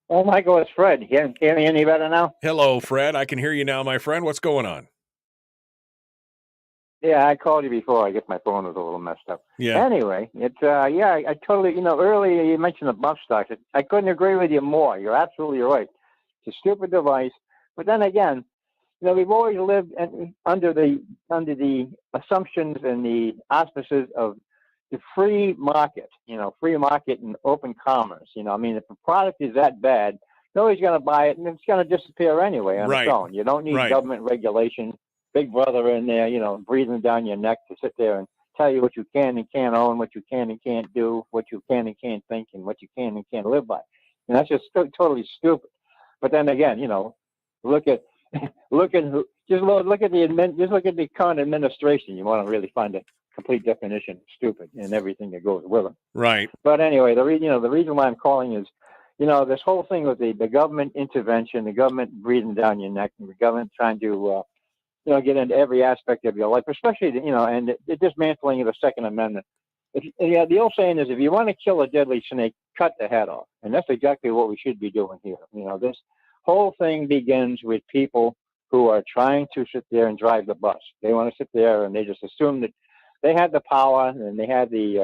Oh, Michael, it's Fred. You can't hear me any better now? Hello, Fred. I can hear you now, my friend. What's going on? Yeah, I called you before. I guess my phone was a little messed up. Yeah. Anyway, it's I totally, earlier you mentioned the bump stocks. I couldn't agree with you more. You're absolutely right. It's a stupid device. But then again, we've always lived under the assumptions and the auspices of the free market, free market and open commerce. I mean, if a product is that bad, nobody's going to buy it and it's going to disappear anyway on its own. You don't need government regulation. Big brother in there, breathing down your neck to sit there and tell you what you can and can't own, what you can and can't do, what you can and can't think, and what you can and can't live by. And that's just totally stupid. But then again, look at the current administration. You want to really find a complete definition of stupid and everything that goes with it. Right. But anyway, the reason why I'm calling is, this whole thing with the government intervention, the government breathing down your neck, and the government trying to get into every aspect of your life, especially, and the dismantling of the Second Amendment. Yeah, the old saying is, if you want to kill a deadly snake, cut the head off, and that's exactly what we should be doing here. This whole thing begins with people who are trying to sit there and drive the bus. They want to sit there and they just assume that they have the power and they have the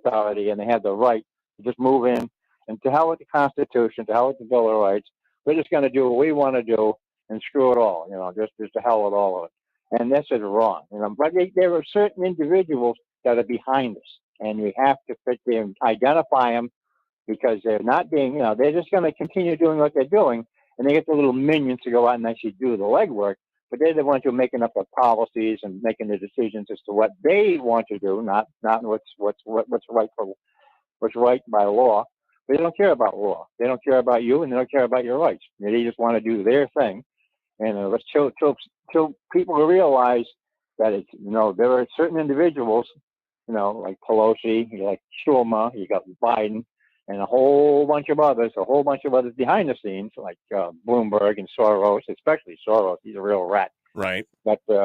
authority and they have the right to just move in and to hell with the Constitution, to hell with the Bill of Rights. We're just going to do what we want to do and screw it all. Just to hell with all of it. And this is wrong. But there are certain individuals that are behind us, and we have to fit there and identify them, because they're not being, they're just going to continue doing what they're doing, and they get the little minions to go out and actually do the legwork, but they're the ones who are making up the policies and making the decisions as to what they want to do, not what's right by law. They don't care about law. They don't care about you, and they don't care about your rights. They just want to do their thing, and let's till people realize that it's there are certain individuals, like Pelosi, like Schumer, you got Biden, and a whole bunch of others behind the scenes, like Bloomberg and Soros, especially Soros. He's a real rat. Right. But we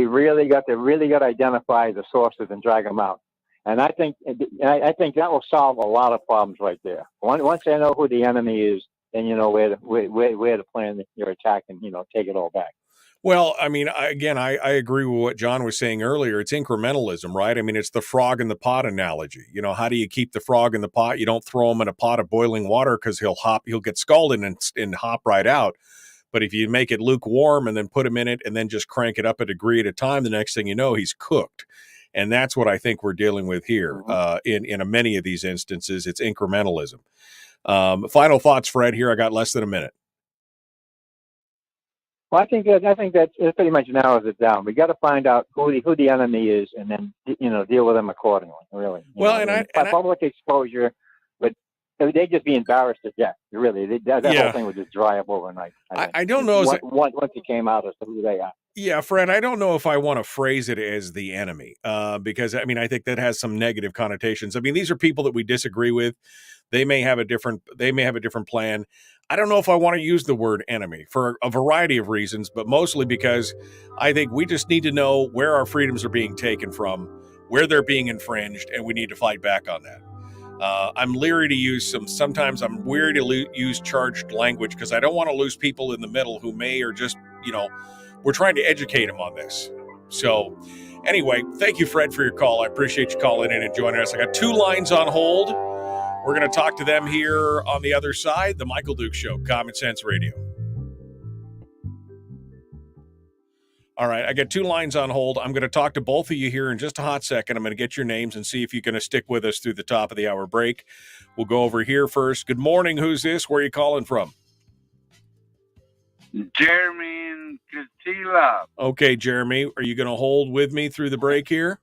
really got to identify the sources and drag them out. And I think that will solve a lot of problems right there. Once they know who the enemy is, then you know where to plan your attack and take it all back. Well, I mean, I agree with what John was saying earlier. It's incrementalism, right? I mean, it's the frog in the pot analogy. How do you keep the frog in the pot? You don't throw him in a pot of boiling water because he'll get scalded and hop right out. But if you make it lukewarm and then put him in it and then just crank it up a degree at a time, the next thing you know, he's cooked. And that's what I think we're dealing with here. In many of these instances, it's incrementalism. Final thoughts, Fred, here. I got less than a minute. Well, I think that it pretty much narrows it down. We got to find out who the enemy is, and then deal with them accordingly. Really. Public exposure, but they'd just be embarrassed to death. Really, that whole thing would just dry up overnight. I don't know. Once it came out as to who they are. Yeah, Fred, I don't know if I want to phrase it as the enemy, because I mean I think that has some negative connotations. I mean, these are people that we disagree with. They may have a different plan. I don't know if I want to use the word enemy for a variety of reasons, but mostly because I think we just need to know where our freedoms are being taken from, where they're being infringed, and we need to fight back on that. I'm leery to use sometimes I'm weary to use charged language because I don't want to lose people in the middle who may or just, we're trying to educate them on this. So anyway, thank you, Fred, for your call. I appreciate you calling in and joining us. I got 2 lines on hold. We're going to talk to them here on the other side. The Michael Duke Show, Common Sense Radio. All right, I got 2 lines on hold. I'm going to talk to both of you here in just a hot second. I'm going to get your names and see if you're going to stick with us through the top of the hour break. We'll go over here first. Good morning. Who's this? Where are you calling from? Jeremy and Casilla. Okay, Jeremy, are you going to hold with me through the break here?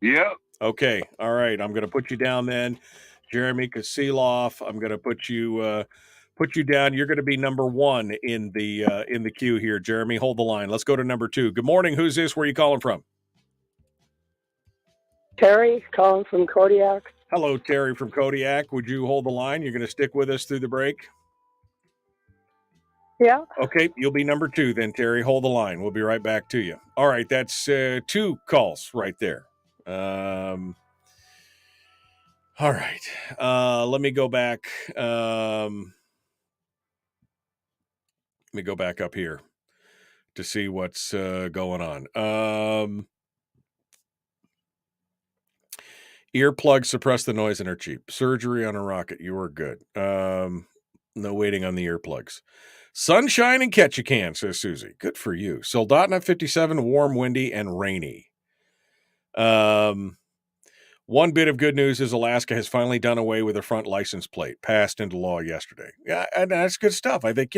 Yep. Okay, all right. I'm going to put you down then, Jeremy Kasiloff. I'm going to put you down. You're going to be number 1 in the queue here, Jeremy. Hold the line. Let's go to number 2. Good morning. Who's this? Where are you calling from? Terry, calling from Kodiak. Hello, Terry from Kodiak. Would you hold the line? You're going to stick with us through the break? Yeah. Okay, you'll be number 2 then, Terry. Hold the line. We'll be right back to you. All right, that's 2 calls right there. All right. Let me go back. Let me go back up here to see what's going on. Earplugs suppress the noise and are cheap. Surgery on a rocket. You are good. No waiting on the earplugs. Sunshine and Ketchikan, says Susie. Good for you. Soldotna 57, warm, windy, and rainy. One bit of good news is Alaska has finally done away with a front license plate, passed into law yesterday. Yeah, and that's good stuff. I think,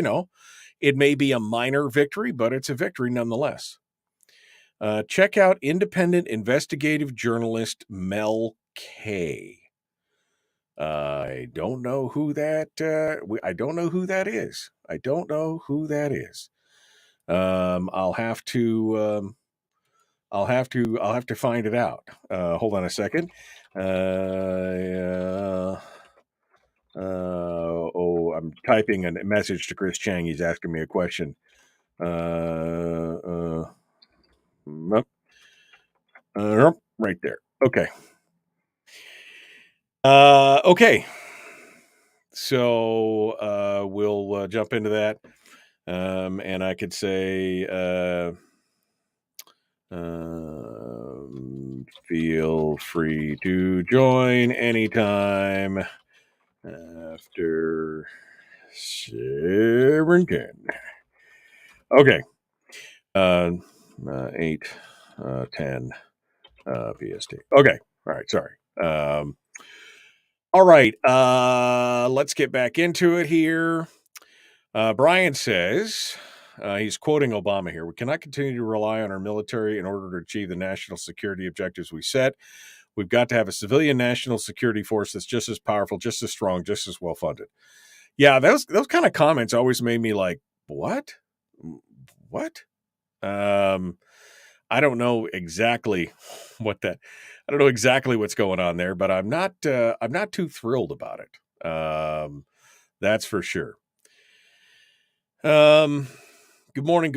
it may be a minor victory, but it's a victory nonetheless. Check out independent investigative journalist Mel K. I don't know who that is. I don't know who that is. I'll have to find it out. Hold on a second. I'm typing a message to Chris Cheng. He's asking me a question. Right there. Okay. Okay. So we'll jump into that. And I could say feel free to join anytime after 7:10. Okay. 8:10 PST. Okay. All right. Sorry. All right. Let's get back into it here. Brian says, he's quoting Obama here. We cannot continue to rely on our military in order to achieve the national security objectives we set. We've got to have a civilian national security force that's just as powerful, just as strong, just as well funded. Yeah, those kind of comments always made me like, what? I don't know exactly I don't know exactly what's going on there, but I'm not too thrilled about it. That's for sure. Good morning.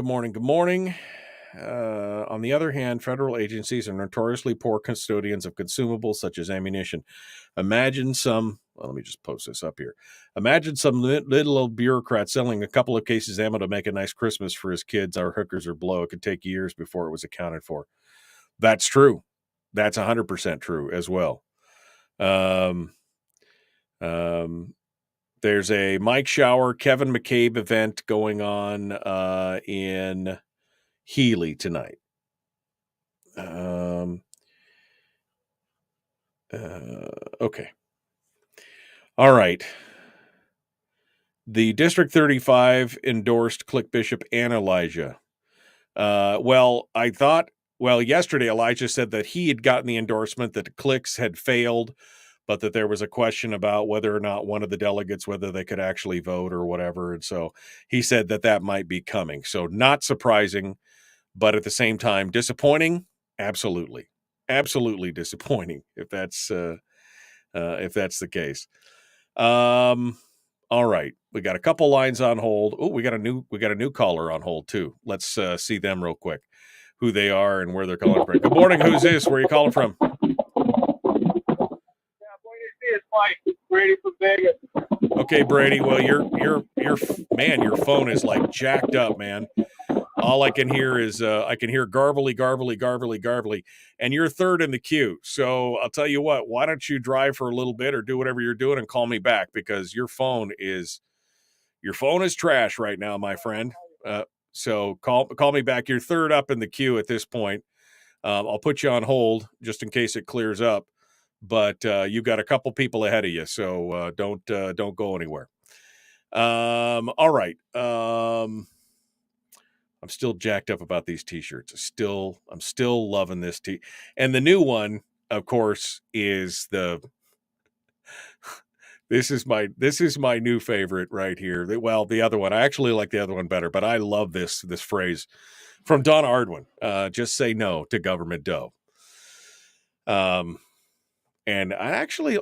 On the other hand, federal agencies are notoriously poor custodians of consumables such as ammunition. Let me just post this up here. Imagine some little old bureaucrat selling a couple of cases of ammo to make a nice Christmas for his kids. Our hookers are below. It could take years before it was accounted for. That's true. That's 100% true as well. There's a Mike Shower, Kevin McCabe event going on in Healy tonight. Okay. All right. The District 35 endorsed Click Bishop and Elijah. Yesterday Elijah said that he had gotten the endorsement, that the Clicks had failed, but that there was a question about whether or not one of the delegates, whether they could actually vote or whatever. And so he said that might be coming. So not surprising, but at the same time, disappointing. Absolutely disappointing if that's the case. All right. We got a couple lines on hold. Oh, we got a new caller on hold too. Let's see them real quick, who they are and where they're calling from. Good morning. Who's this? Where are you calling from? It's Mike Brady from Vegas. Okay, Brady. Well, your phone is like jacked up, man. All I can hear is I can hear garbly, and you're third in the queue. So I'll tell you what. Why don't you drive for a little bit or do whatever you're doing and call me back, because your phone is trash right now, my friend. So call me back. You're third up in the queue at this point. I'll put you on hold just in case it clears up. But you've got a couple people ahead of you, so don't go anywhere. All right. I'm still jacked up about these T-shirts. I'm still loving this tee. And the new one, of course, is this is my new favorite right here. Well, the other one, I actually like the other one better, but I love this phrase from Donna Ardwin. Just say no to government dough. And I actually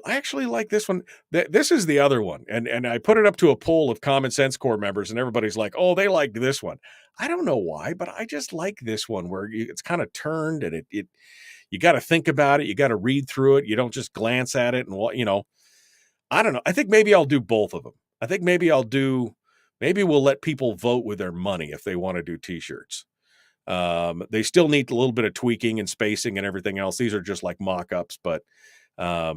like this one. This is the other one. And I put it up to a poll of Common Sense Corps members, and everybody's like, oh, they like this one. I don't know why, but I just like this one where it's kind of turned, and it you got to think about it. You got to read through it. You don't just glance at it. And, I don't know. I think maybe I'll do both of them. I think maybe we'll let people vote with their money if they want to do T-shirts. They still need a little bit of tweaking and spacing and everything else. These are just like mock-ups, but I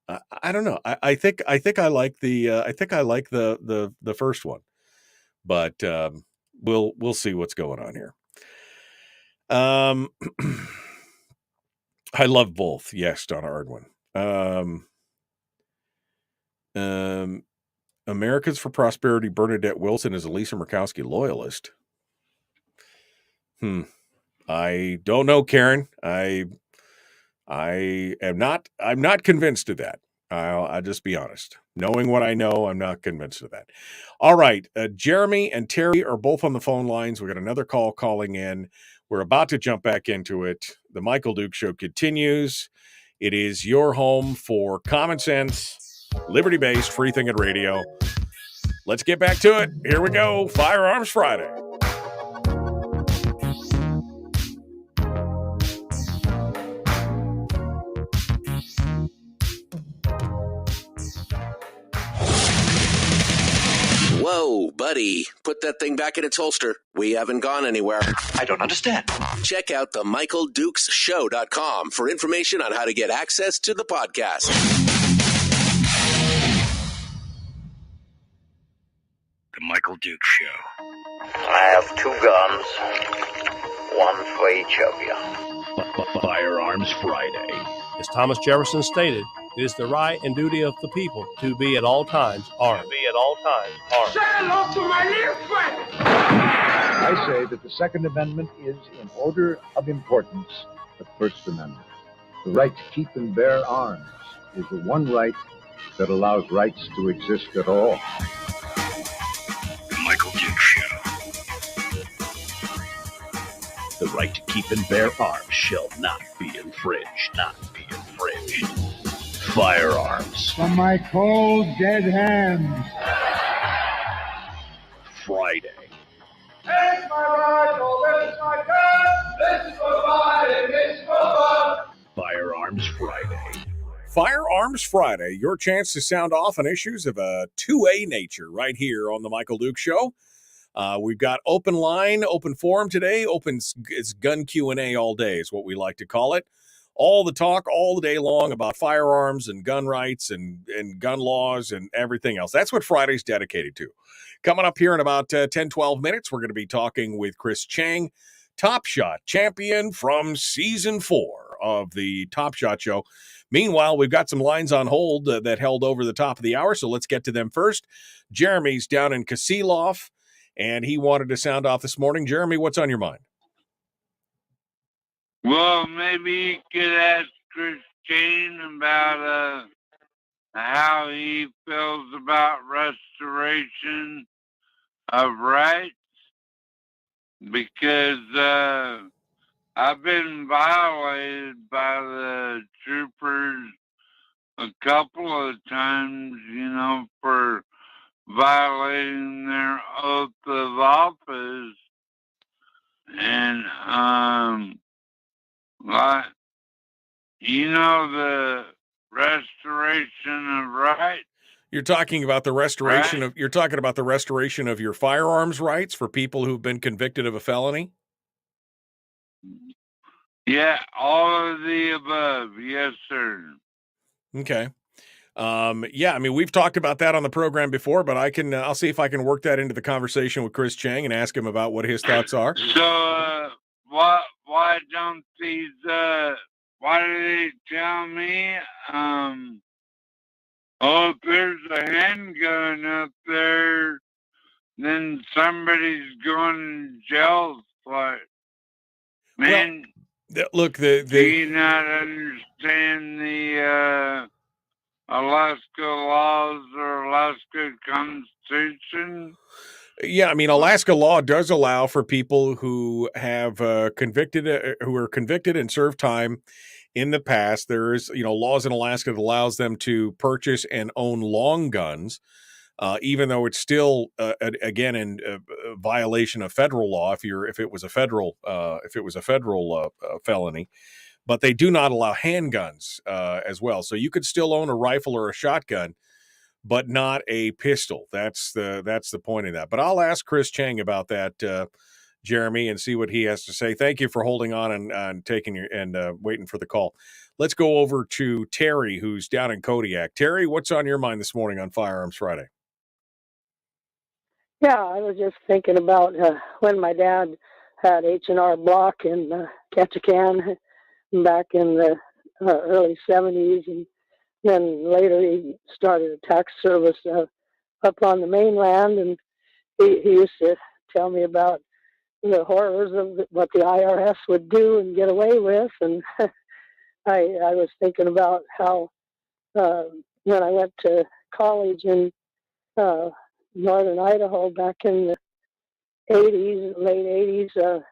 don't know. I think I like the first one, but we'll see what's going on here. I love both. Yes, Donna Ardwin. Americans for Prosperity, Bernadette Wilson is a Lisa Murkowski loyalist. I don't know, Karen. I'm not convinced of that. I'll just be honest. Knowing what I know, I'm not convinced of that. All right. Jeremy and Terry are both on the phone lines. We got another call calling in. We're about to jump back into it. The Michael Duke Show continues. It is your home for common sense, liberty-based, free-thinking radio. Let's get back to it. Here we go. Firearms Friday. Whoa, buddy, put that thing back in its holster. We haven't gone anywhere. I don't understand. Check out the MichaelDukesShow.com for information on how to get access to the podcast. The Michael Dukes Show. I have 2 guns, one for each of you. Firearms Friday. As Thomas Jefferson stated, it is the right and duty of the people to be at all times armed. Say hello to my little friend. I say that the Second Amendment is, in order of importance, the First Amendment. The right to keep and bear arms is the one right that allows rights to exist at all. The Michael Dukes Show. The right to keep and bear arms shall not be infringed. Firearms. From my cold, dead hands. Friday. Take my rifle, this is my gun. This is for fighting, this is for fun. Firearms Friday. Firearms Friday, your chance to sound off on issues of a 2A nature right here on the Michael Dukes Show. We've got open line, open forum today. It's gun Q&A all day is what we like to call it. All the talk all the day long about firearms and gun rights and gun laws and everything else. That's what Friday's dedicated to. Coming up here in about 10, 12 minutes, we're going to be talking with Chris Cheng, TopShot champion from Season 4 of the TopShot show. Meanwhile, we've got some lines on hold that held over the top of the hour, so let's get to them first. Jeremy's down in Kasilof, and he wanted to sound off this morning. Jeremy, what's on your mind? Well, maybe you could ask Chris Cheng about how he feels about restoration of rights, because I've been violated by the troopers a couple of times, for violating their oath of office. And the restoration of rights. You're talking about the restoration of your firearms rights for people who've been convicted of a felony? Yeah, all of the above. Yes, sir. Okay. We've talked about that on the program before, but I'll see if I can work that into the conversation with Chris Cheng and ask him about what his thoughts are. So, why don't these, why do they tell me, if there's a handgun up there, then somebody's going to jail for it? Man, look, do you not understand the Alaska laws or Alaska Constitution? Yeah, Alaska law does allow for people who have who are convicted and served time in the past. There is, laws in Alaska that allows them to purchase and own long guns, even though it's still again in violation of federal law if it was a federal felony. But they do not allow handguns as well. So you could still own a rifle or a shotgun, but not a pistol. That's the point of that. But I'll ask Chris Cheng about that, Jeremy, and see what he has to say. Thank you for holding on and taking waiting for the call. Let's go over to Terry, who's down in Kodiak. Terry, what's on your mind this morning on Firearms Friday? Yeah, I was just thinking about when my dad had H&R Block in Ketchikan back in the early 70s, and then later he started a tax service up on the mainland, and he used to tell me about the horrors of what the IRS would do and get away with. And I was thinking about how when I went to college in northern Idaho back in the late 80s,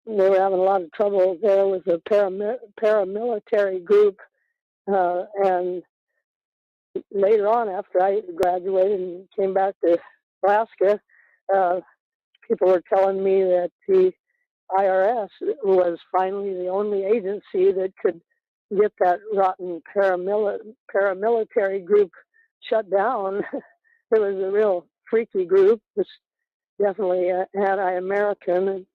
they were having a lot of trouble there with a paramilitary group. And later on, after I graduated and came back to Alaska, people were telling me that the IRS was finally the only agency that could get that rotten paramilitary group shut down. It was a real freaky group. It's definitely anti-American. And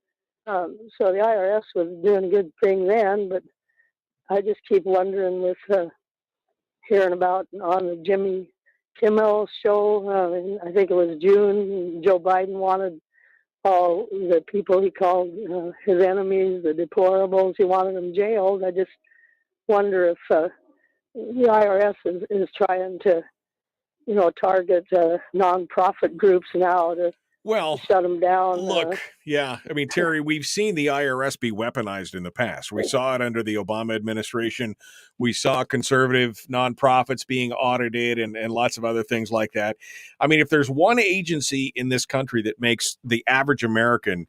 so the IRS was doing a good thing then, but I just keep wondering with hearing about on the Jimmy Kimmel show, I think it was June, Joe Biden wanted all the people he called his enemies, the deplorables, he wanted them jailed. I just wonder if the IRS is trying to, target nonprofit groups now to shut them down. Look, yeah. I mean, Terry, we've seen the IRS be weaponized in the past. We saw it under the Obama administration. We saw conservative nonprofits being audited and lots of other things like that. I mean, if there's one agency in this country that makes the average American,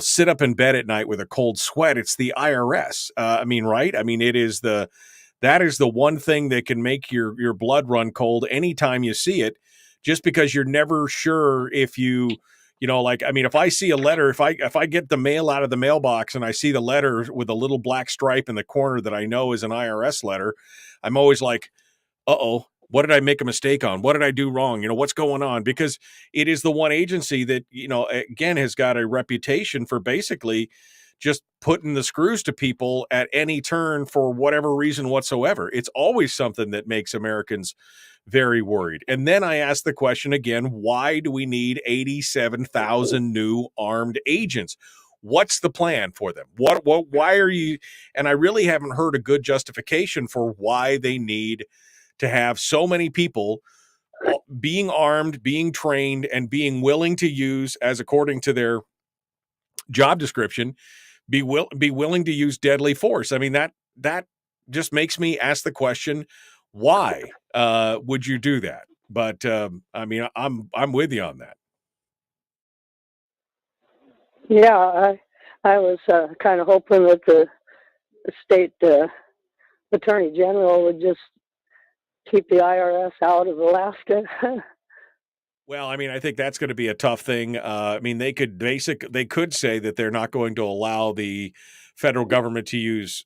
sit up in bed at night with a cold sweat, it's the IRS. I mean, right? I mean, that is the one thing that can make your blood run cold anytime you see it. Just because you're never sure if if I see a letter, if I get the mail out of the mailbox and I see the letter with a little black stripe in the corner that I know is an IRS letter, I'm always like, uh-oh, what did I make a mistake on? What did I do wrong? What's going on? Because it is the one agency that, again, has got a reputation for basically just putting the screws to people at any turn for whatever reason whatsoever. It's always something that makes Americans very worried. And then I ask the question again, why do we need 87,000 new armed agents? What's the plan for them? Why are you? And I really haven't heard a good justification for why they need to have so many people being armed, being trained, and being willing to use, as according to their job description, be willing to use deadly force. I mean, that just makes me ask the question, why would you do that? But I mean, I'm with you on that. Yeah, I was kind of hoping that the state attorney general would just keep the IRS out of Alaska. Well, I mean, I think that's going to be a tough thing. I mean, they could say that they're not going to allow the federal government to use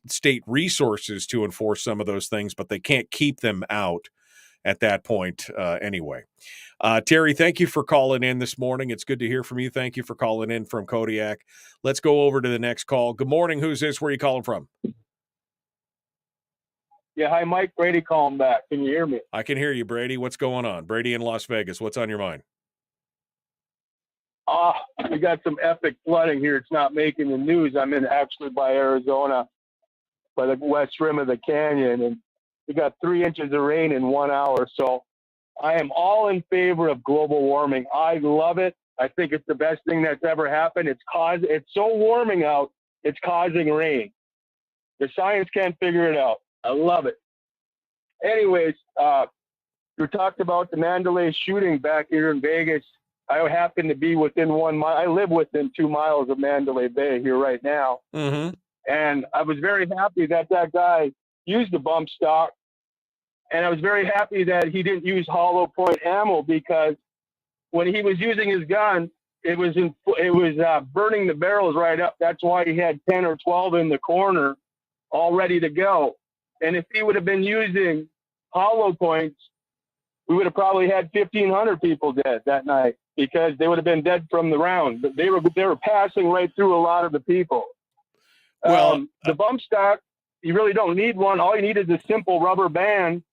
state resources to enforce some of those things, but they can't keep them out at that point anyway. Terry, thank you for calling in this morning. It's good to hear from you. Thank you for calling in from Kodiak. Let's go over to the next call. Good morning. Who's this? Where are you calling from? Yeah, hi, Mike. Brady calling back. Can you hear me? I can hear you, Brady. What's going on? Brady in Las Vegas. What's on your mind? We got some epic flooding here. It's not making the news. I'm actually by Arizona, by the west rim of the canyon, and we got 3 inches of rain in 1 hour. So I am all in favor of global warming. I love it. I think it's the best thing that's ever happened. It's so warming out, it's causing rain. The science can't figure it out. I love it. Anyways, you talked about the Mandalay shooting back here in Vegas. I happen to be within 1 mile. I live within 2 miles of Mandalay Bay here right now. Mm-hmm. And I was very happy that guy used the bump stock. And I was very happy that he didn't use hollow point ammo, because when he was using his gun, it was burning the barrels right up. That's why he had 10 or 12 in the corner all ready to go. And if he would have been using hollow points, we would have probably had 1,500 people dead that night, because they would have been dead from the round. But they were passing right through a lot of the people. Well, the bump stock, you really don't need one. All you need is a simple rubber band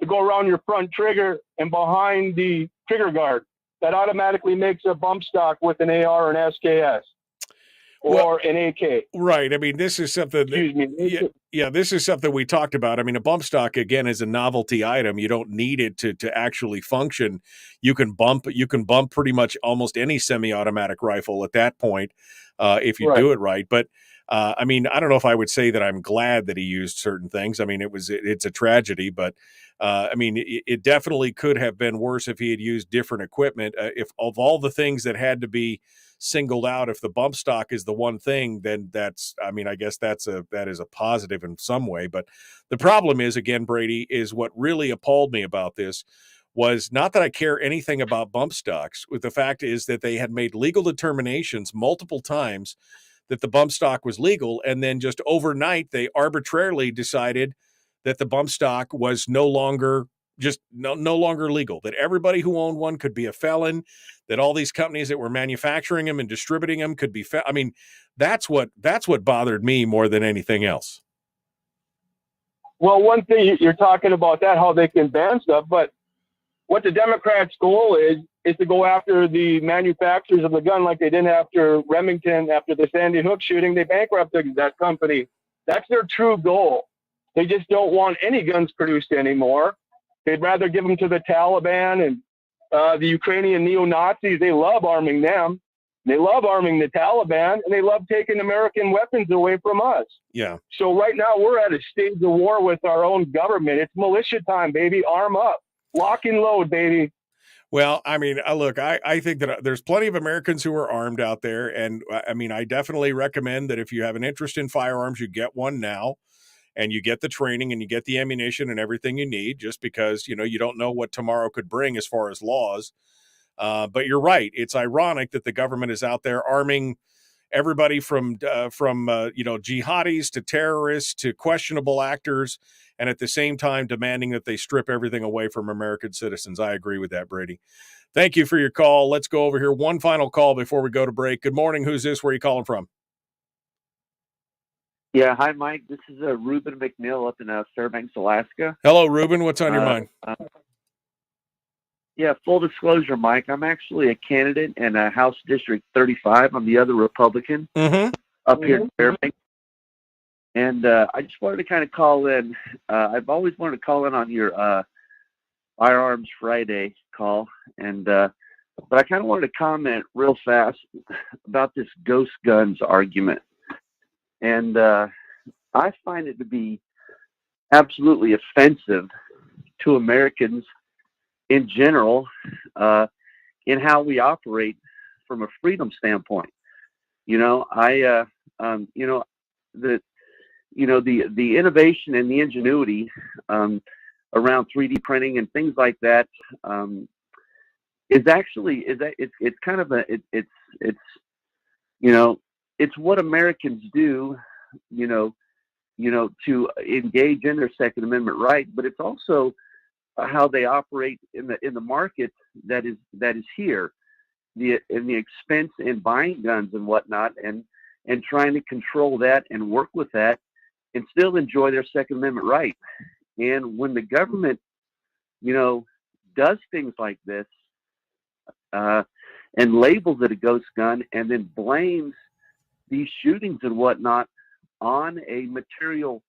to go around your front trigger and behind the trigger guard. That automatically makes a bump stock with an AR or an SKS. Or an AK. Right. I mean, this is something. This is something we talked about. I mean, a bump stock, again, is a novelty item. You don't need it to actually function. You can bump pretty much almost any semi-automatic rifle at that point if you do it right. But I mean, I don't know if I would say that I'm glad that he used certain things. I mean, it's a tragedy, but I mean, it definitely could have been worse if he had used different equipment. If of all the things that had to be singled out, if the bump stock is the one thing, then I guess that is a positive in some way. But the problem is, again, Brady, is what really appalled me about this was not that I care anything about bump stocks. The fact is that they had made legal determinations multiple times that the bump stock was legal, and then just overnight they arbitrarily decided that the bump stock was no longer just no longer legal, that everybody who owned one could be a felon, that all these companies that were manufacturing them and distributing them could be I mean, that's what bothered me more than anything else. Well, one thing you're talking about that, how they can ban stuff, but what the Democrats' goal is to go after the manufacturers of the gun like they did after Remington, after the Sandy Hook shooting. They bankrupted that company. That's their true goal. They just don't want any guns produced anymore. They'd rather give them to the Taliban and the Ukrainian neo-Nazis. They love arming them. They love arming the Taliban, and they love taking American weapons away from us. Yeah. So right now we're at a stage of war with our own government. It's militia time, baby. Arm up. Lock and load, baby. Well, I mean, look, I think that there's plenty of Americans who are armed out there. And I mean, I definitely recommend that if you have an interest in firearms, you get one now, and you get the training and you get the ammunition and everything you need, just because, you don't know what tomorrow could bring as far as laws. But you're right. It's ironic that the government is out there arming everybody from jihadis to terrorists to questionable actors, and at the same time demanding that they strip everything away from American citizens. I agree with that, Brady. Thank you for your call. Let's go over here. One final call before we go to break. Good morning. Who's this? Where are you calling from? Yeah, hi, Mike. This is Reuben McNeil up in Fairbanks, Alaska. Hello, Reuben. What's on your mind? Yeah, full disclosure, Mike. I'm actually a candidate in House District 35. I'm the other Republican up here in Fairbanks. And I just wanted to kind of call in. I've always wanted to call in on your Firearms Friday call. And but I kind of wanted to comment real fast about this ghost guns argument. And I find it to be absolutely offensive to Americans in general, in how we operate from a freedom standpoint. The innovation and the ingenuity around 3D printing and things like that it's what Americans do, to engage in their Second Amendment right, but it's also how they operate in the market that is here, the expense in buying guns and whatnot, and trying to control that and work with that and still enjoy their Second Amendment right. And when the government, does things like this and labels it a ghost gun and then blames these shootings and whatnot on a material,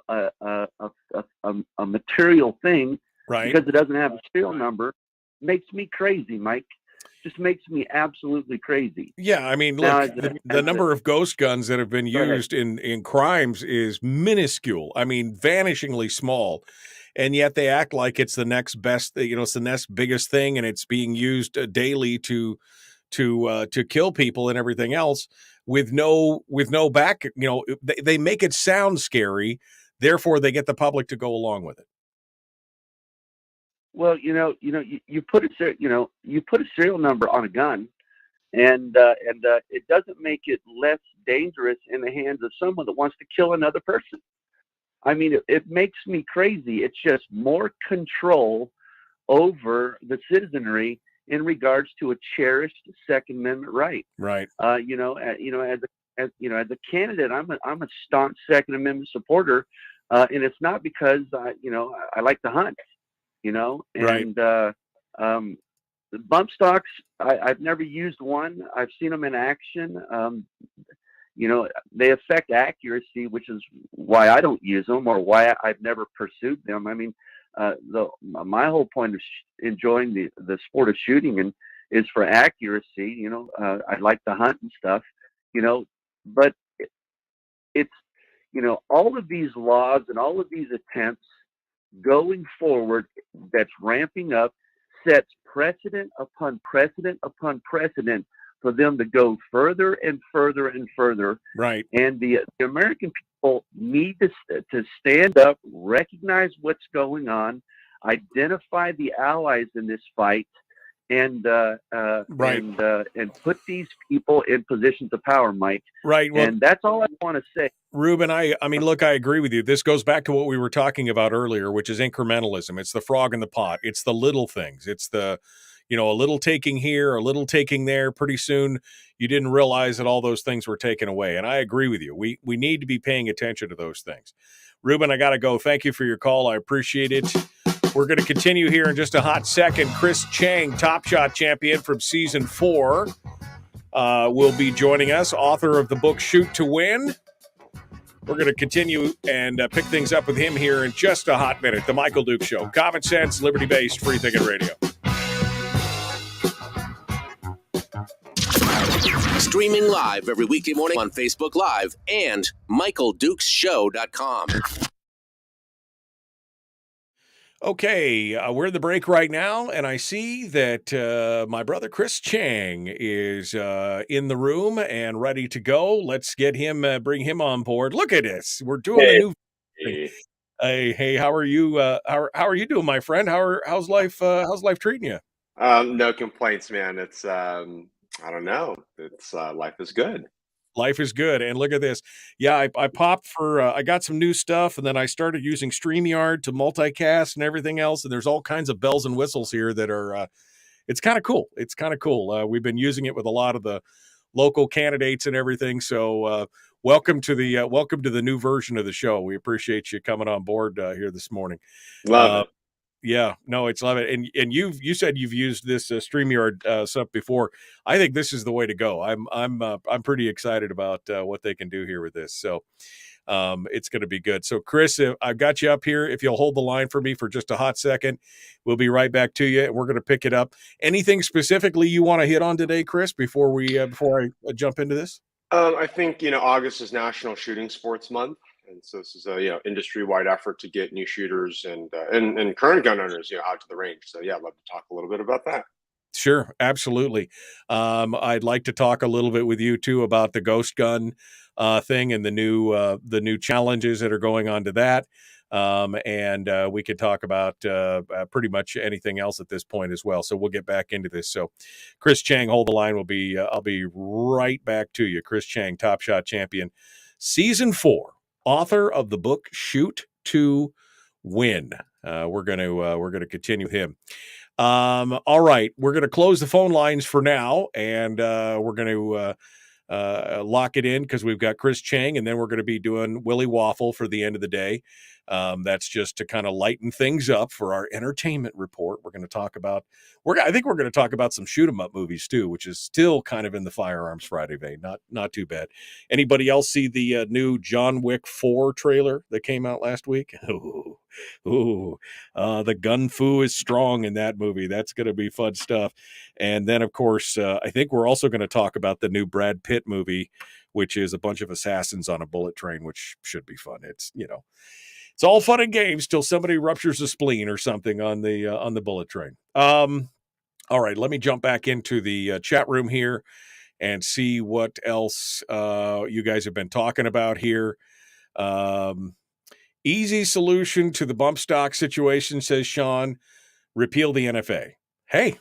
a material thing, right? Because it doesn't have a serial number, makes me crazy, Mike. Just makes me absolutely crazy. Yeah, I mean, look, the number of ghost guns that have been used in crimes is minuscule. I mean, vanishingly small. And yet they act like it's the next best, it's the next biggest thing, and it's being used daily to kill people and everything else with no back. They make it sound scary, therefore they get the public to go along with it. Well, you put a serial number on a gun, and it doesn't make it less dangerous in the hands of someone that wants to kill another person. I mean, it makes me crazy. It's just more control over the citizenry in regards to a cherished Second Amendment right. Right. As a candidate, I'm a staunch Second Amendment supporter, and it's not because I like to hunt. Right. The bump stocks, I've never used one. I've seen them in action. They affect accuracy, which is why I don't use them or why I've never pursued them. I mean, my whole point of enjoying the sport of shooting is for accuracy. I like to hunt and stuff, but it's, all of these laws and all of these attempts going forward that's ramping up sets precedent upon precedent upon precedent for them to go further and further and further. Right. And the American people need to stand up, recognize what's going on, identify the allies in this fight, and Right. and put these people in positions of power, Mike. Right. Well, and that's all I want to say. Ruben, I mean, look, I agree with you. This goes back to what we were talking about earlier, which is incrementalism. It's the frog in the pot. It's the little things. It's the, a little taking here, a little taking there. Pretty soon, you didn't realize that all those things were taken away. And I agree with you. We need to be paying attention to those things. Ruben, I got to go. Thank you for your call. I appreciate it. We're going to continue here in just a hot second. Chris Cheng, TopShot champion from season 4, will be joining us, author of the book Shoot to Win. We're going to continue and pick things up with him here in just a hot minute. The Michael Duke Show. Common sense, liberty-based, free-thinking radio. Streaming live every weekday morning on Facebook Live and MichaelDukesShow.com. Okay, we're in the break right now, and I see that my brother Chris Cheng is in the room and ready to go. Let's get him, bring him on board. Look at this. We're doing a new thing. Hey, how are you? How are you doing, my friend? How's life treating you? No complaints, man. It's I don't know. It's life is good. Life is good. And look at this. Yeah, I popped for, I got some new stuff, and then I started using StreamYard to multicast and everything else. And there's all kinds of bells and whistles here that are, it's kind of cool. It's kind of cool. We've been using it with a lot of the local candidates and everything. So welcome to the new version of the show. We appreciate you coming on board here this morning. Love it. Yeah, no, it's love it. And you said you've used this StreamYard stuff before. I think this is the way to go. I'm pretty excited about what they can do here with this. So it's going to be good. So Chris, I've got you up here. If you'll hold the line for me for just a hot second, we'll be right back to you, and we're going to pick it up. Anything specifically you want to hit on today, Chris, before I jump into this? I think August is National Shooting Sports Month. And so this is a industry-wide effort to get new shooters and current gun owners out to the range. So yeah, I'd love to talk a little bit about that. Sure, absolutely. I'd like to talk a little bit with you too about the ghost gun thing and the new challenges that are going on to that. And we could talk about pretty much anything else at this point as well. So we'll get back into this. So Chris Cheng, hold the line. I'll be right back to you. Chris Cheng, TopShot champion, season 4. Author of the book Shoot to Win. We're going to continue him. All right, we're going to close the phone lines for now, and we're going to lock it in because we've got Chris Cheng, and then we're going to be doing Willie Waffle for the end of the day. That's just to kind of lighten things up for our entertainment report. We're going to talk about, I think we're going to talk about some shoot 'em up movies too, which is still kind of in the Firearms Friday vein. Not too bad. Anybody else see the new John Wick 4 trailer that came out last week? The gun fu is strong in that movie. That's going to be fun stuff. And then, of course, I think we're also going to talk about the new Brad Pitt movie, which is a bunch of assassins on a bullet train, which should be fun. It's, it's all fun and games till somebody ruptures a spleen or something on the bullet train. All right, let me jump back into the chat room here and see what else you guys have been talking about here. Easy solution to the bump stock situation, says Sean. Repeal the NFA. Hey,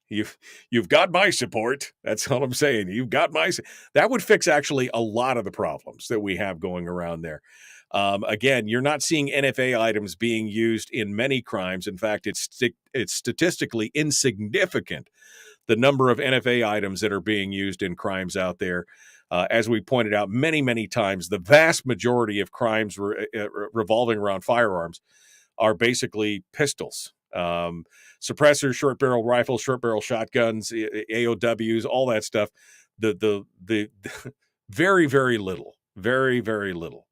you've got my support. That's all I'm saying. You've got that would fix actually a lot of the problems that we have going around there. Again, you're not seeing NFA items being used in many crimes. In fact, it's statistically insignificant, the number of NFA items that are being used in crimes out there. As we pointed out many, many times, the vast majority of crimes revolving around firearms are basically pistols, suppressors, short barrel rifles, short barrel shotguns, AOWs, all that stuff. The very, very little, very, very little.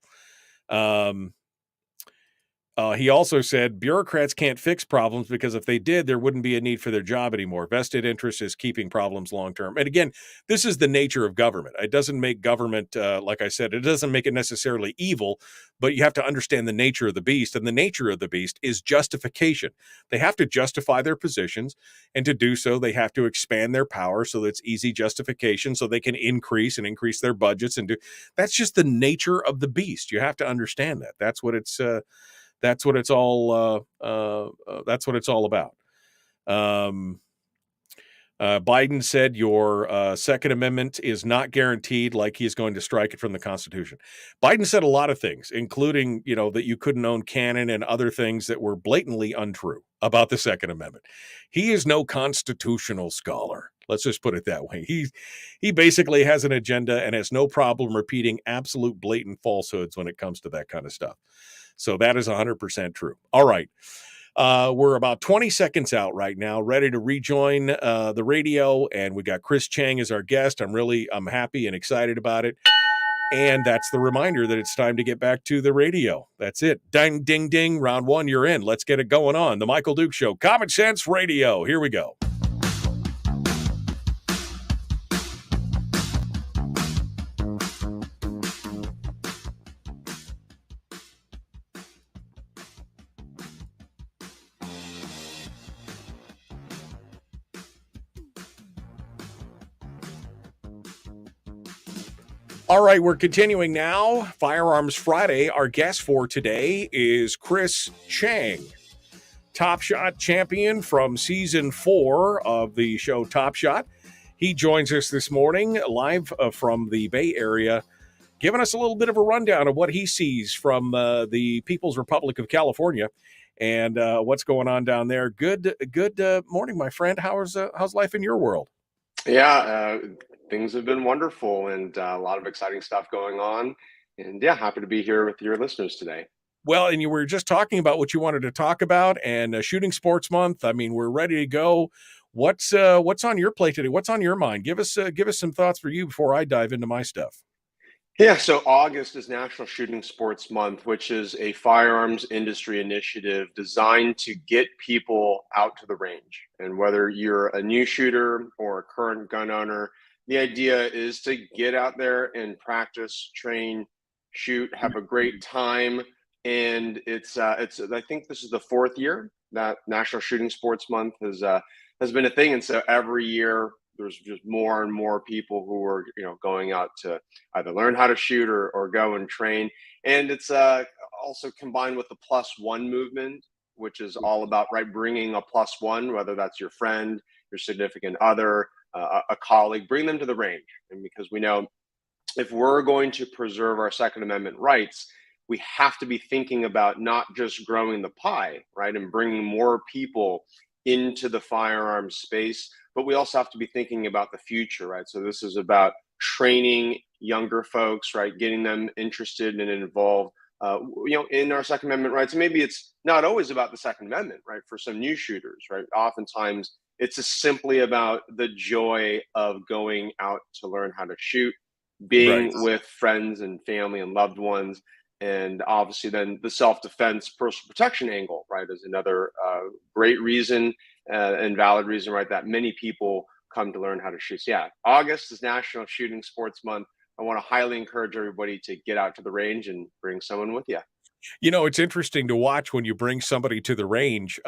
He also said bureaucrats can't fix problems because if they did, there wouldn't be a need for their job anymore. Vested interest is keeping problems long term. And again, this is the nature of government. It doesn't make government, like I said, it doesn't make it necessarily evil, but you have to understand the nature of the beast. And the nature of the beast is justification. They have to justify their positions. And to do so, they have to expand their power so that it's easy justification so they can increase their budgets and do. That's just the nature of the beast. You have to understand that. That's what it's all about. Biden said your Second Amendment is not guaranteed, like he's going to strike it from the Constitution. Biden said a lot of things, including, that you couldn't own cannon and other things that were blatantly untrue about the Second Amendment. He is no constitutional scholar. Let's just put it that way. He basically has an agenda and has no problem repeating absolute blatant falsehoods when it comes to that kind of stuff. So that is 100% true. All right. We're about 20 seconds out right now, ready to rejoin the radio, and we got Chris Cheng as our guest. I'm happy and excited about it. And that's the reminder that it's time to get back to the radio. That's it. Ding, ding, ding. Round one, you're in. Let's get it going on. The Michael Duke Show, Common Sense Radio. Here we go. All right, we're continuing now. Firearms Friday. Our guest for today is Chris Cheng, TopShot champion from season 4 of the show TopShot. He joins us this morning live from the Bay Area, giving us a little bit of a rundown of what he sees from the People's Republic of California and what's going on down there. Good morning, my friend. How's life in your world? Yeah, things have been wonderful and a lot of exciting stuff going on. And yeah, happy to be here with your listeners today. Well, and you were just talking about what you wanted to talk about, and Shooting Sports Month. I mean, we're ready to go. What's on your plate today? What's on your mind? Give us some thoughts for you before I dive into my stuff. Yeah, so August is National Shooting Sports Month, which is a firearms industry initiative designed to get people out to the range. And whether you're a new shooter or a current gun owner, the idea is to get out there and practice, train, shoot, have a great time. And it's I think this is the 4th year that National Shooting Sports Month has been a thing. And so every year there's just more and more people who are, going out to either learn how to shoot or go and train. And it's also combined with the +1 movement, which is all about bringing a +1, whether that's your friend, your significant other, a colleague, bring them to the range. And because we know if we're going to preserve our Second Amendment rights, we have to be thinking about not just growing the pie, right, and bringing more people into the firearms space, but we also have to be thinking about the future, right? So this is about training younger folks, right, getting them interested and involved, in our Second Amendment rights. And maybe it's not always about the Second Amendment, right? For some new shooters, right? Oftentimes it's just simply about the joy of going out to learn how to shoot, being with friends and family and loved ones. And obviously then the self-defense, personal protection angle, right, is another great reason and valid reason, right, that many people come to learn how to shoot. So yeah, August is National Shooting Sports Month. I want to highly encourage everybody to get out to the range and bring someone with you. It's interesting to watch when you bring somebody to the range.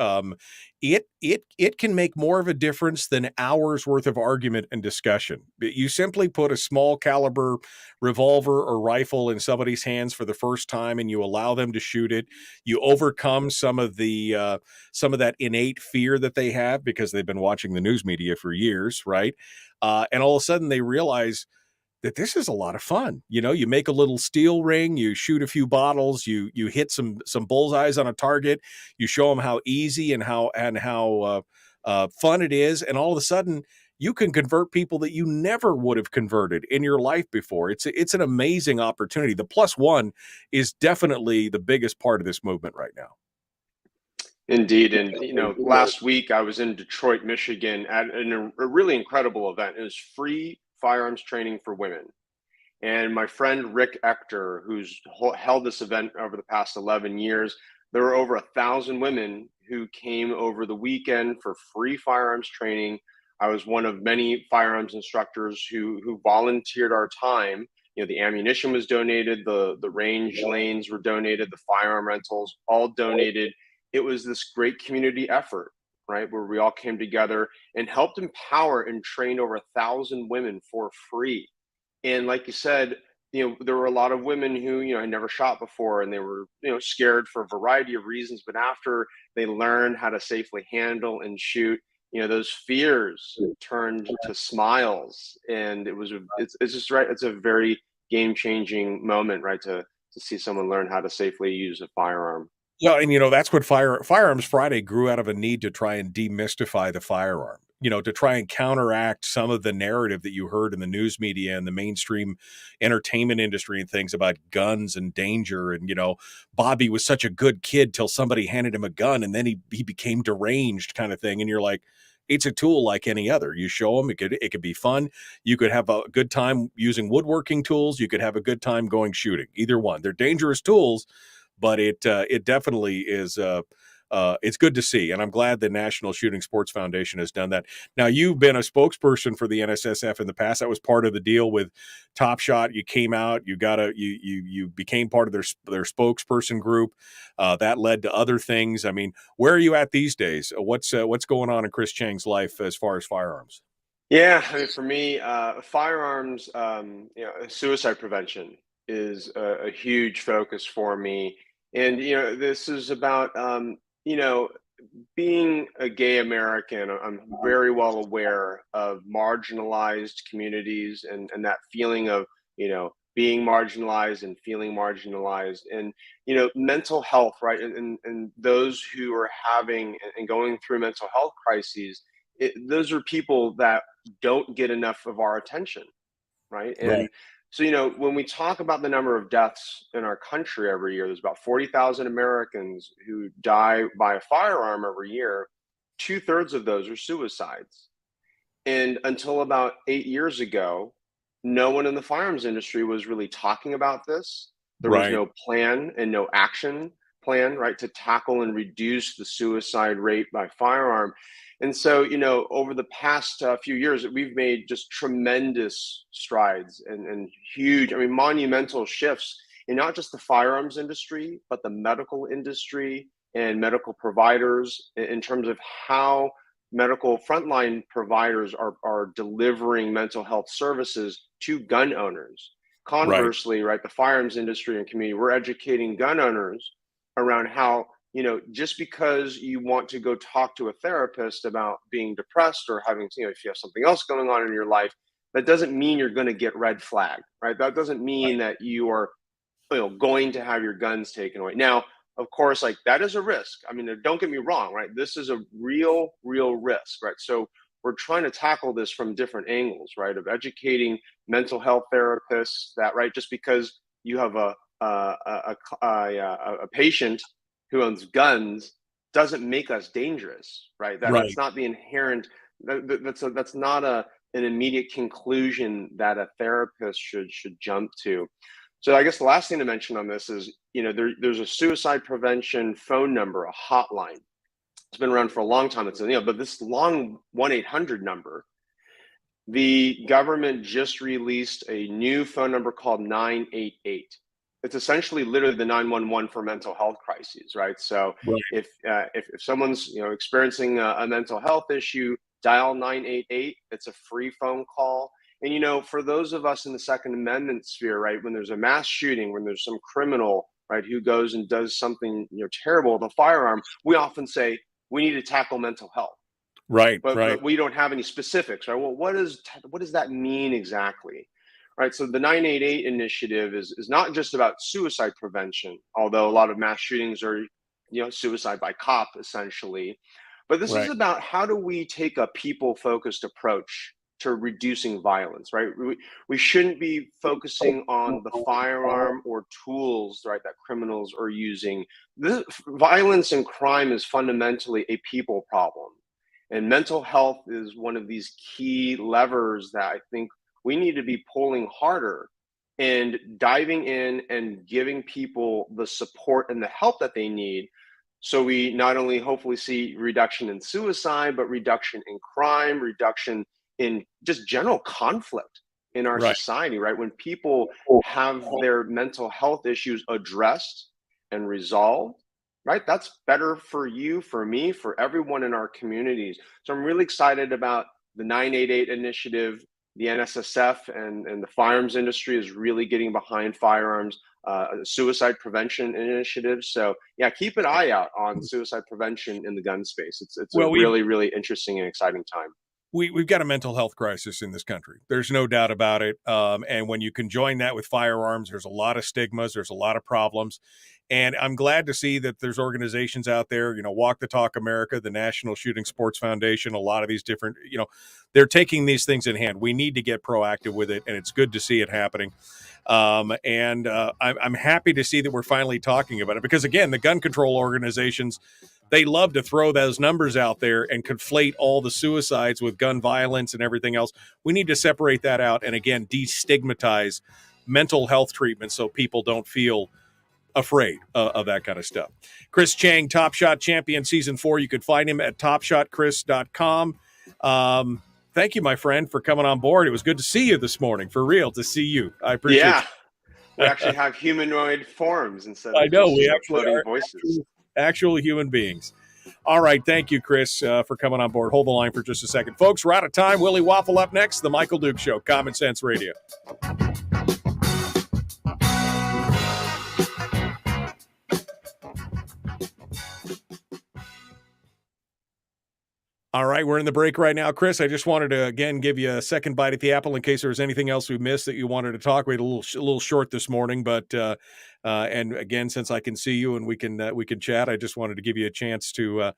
It can make more of a difference than hours worth of argument and discussion. You simply put a small caliber revolver or rifle in somebody's hands for the first time, and you allow them to shoot it. You overcome some of that innate fear that they have because they've been watching the news media for years, right? And all of a sudden they realize that this is a lot of fun. You make a little steel ring, you shoot a few bottles, you hit some bullseyes on a target, you show them how easy and how fun it is, and all of a sudden you can convert people that you never would have converted in your life before. It's an amazing opportunity. The +1 is definitely the biggest part of this movement right now. Indeed. And, last week I was in Detroit, Michigan at a really incredible event. It was free firearms training for women. And my friend Rick Ector, who's held this event over the past 11 years, there were over 1,000 women who came over the weekend for free firearms training. I was one of many firearms instructors who volunteered our time. The ammunition was donated, the range lanes were donated, the firearm rentals, all donated. It was this great community effort, right, where we all came together and helped empower and train over 1,000 women for free. And like you said, there were a lot of women who, had never shot before, and they were, scared for a variety of reasons. But after they learned how to safely handle and shoot, those fears turned to smiles, and it's just right. It's a very game-changing moment, right, to see someone learn how to safely use a firearm. Yeah, and that's what Firearms Friday grew out of a need to try and demystify the firearm. To try and counteract some of the narrative that you heard in the news media and the mainstream entertainment industry and things about guns and danger. And, Bobby was such a good kid till somebody handed him a gun, and then he became deranged, kind of thing. And you're like, it's a tool like any other. You show them, it could be fun. You could have a good time using woodworking tools. You could have a good time going shooting. Either one. They're dangerous tools, but it definitely is. It's good to see, and I'm glad the National Shooting Sports Foundation has done that. Now, you've been a spokesperson for the NSSF in the past. That was part of the deal with TopShot. You came out, you became part of their spokesperson group. That led to other things. I mean, where are you at these days? What's going on in Chris Cheng's life as far as firearms? Yeah, I mean, for me, firearms, suicide prevention is a huge focus for me. And, this is about, being a gay American. I'm very well aware of marginalized communities and that feeling of, being marginalized and feeling marginalized, and, mental health, right? And those who are having and going through mental health crises, those are people that don't get enough of our attention, right? And so, when we talk about the number of deaths in our country every year, there's about 40,000 Americans who die by a firearm every year. 2/3 of those are suicides. And until about 8 years ago, no one in the firearms industry was really talking about this. There was no plan and no action plan, right, to tackle and reduce the suicide rate by firearm. And so, over the past few years, we've made just tremendous strides and huge, monumental shifts in not just the firearms industry, but the medical industry and medical providers in terms of how medical frontline providers are delivering mental health services to gun owners. Conversely, right, the firearms industry and community, we're educating gun owners around how, just because you want to go talk to a therapist about being depressed or having, if you have something else going on in your life, that doesn't mean you're going to get red flagged, right? That doesn't mean that you are, going to have your guns taken away. Now, of course, like, that is a risk. I mean, don't get me wrong, right? This is a real risk, right? So we're trying to tackle this from different angles, right? Of educating mental health therapists that, right, just because you have a patient who owns guns doesn't make us dangerous, right? That's not the inherent. That's not an immediate conclusion that a therapist should jump to. So I guess the last thing to mention on this is, there's a suicide prevention phone number, a hotline. It's been around for a long time. But this long 1-800 number, the government just released a new phone number called 988. It's essentially literally the 911 for mental health crises, right? So if someone's experiencing a mental health issue, dial 988. It's a free phone call. And for those of us in the Second Amendment sphere, right, when there's a mass shooting, when there's some criminal, right, who goes and does something terrible with a firearm, we often say we need to tackle mental health. But we don't have any specifics, right? Well, what does that mean exactly? Right, so the 988 initiative is not just about suicide prevention, although a lot of mass shootings are, suicide by cop essentially. But this is about how do we take a people-focused approach to reducing violence, right? We shouldn't be focusing on the firearm or tools, right, that criminals are using. This violence and crime is fundamentally a people problem. And mental health is one of these key levers that I think we need to be pulling harder and diving in and giving people the support and the help that they need. So we not only hopefully see reduction in suicide, but reduction in crime, reduction in just general conflict in our society, right? When people have their mental health issues addressed and resolved, right? That's better for you, for me, for everyone in our communities. So I'm really excited about the 988 initiative. The NSSF and the firearms industry is really getting behind firearms. suicide prevention initiatives. So yeah, keep an eye out on suicide prevention in the gun space. It's a really, really interesting and exciting time. We've got a mental health crisis in this country. There's no doubt about it. And when you can join that with firearms, there's a lot of stigmas. There's a lot of problems. And I'm glad to see that there's organizations out there, Walk the Talk America, the National Shooting Sports Foundation, a lot of these different, they're taking these things in hand. We need to get proactive with it, and it's good to see it happening. I'm happy to see that we're finally talking about it because, again, the gun control organizations, they love to throw those numbers out there and conflate all the suicides with gun violence and everything else. We need to separate that out and, again, destigmatize mental health treatment so people don't feel afraid of that kind of stuff. Chris Cheng, Top Shot Champion Season 4. You can find him at TopShotChris.com. Thank you, my friend, for coming on board. It was good to see you this morning, for real, to see you. I appreciate it. We actually have humanoid forms instead of we actually floating voices. Actual human beings. All right. Thank you, Chris, for coming on board. Hold the line for just a second. Folks, we're out of time. Willie Waffle up next. The Michael Duke Show, Common Sense Radio. All right, we're in the break right now. Chris, I just wanted to, again, give you a second bite at the apple in case there was anything else we missed that you wanted to talk. We had a little short this morning, but and again, since I can see you and we can chat, I just wanted to give you a chance to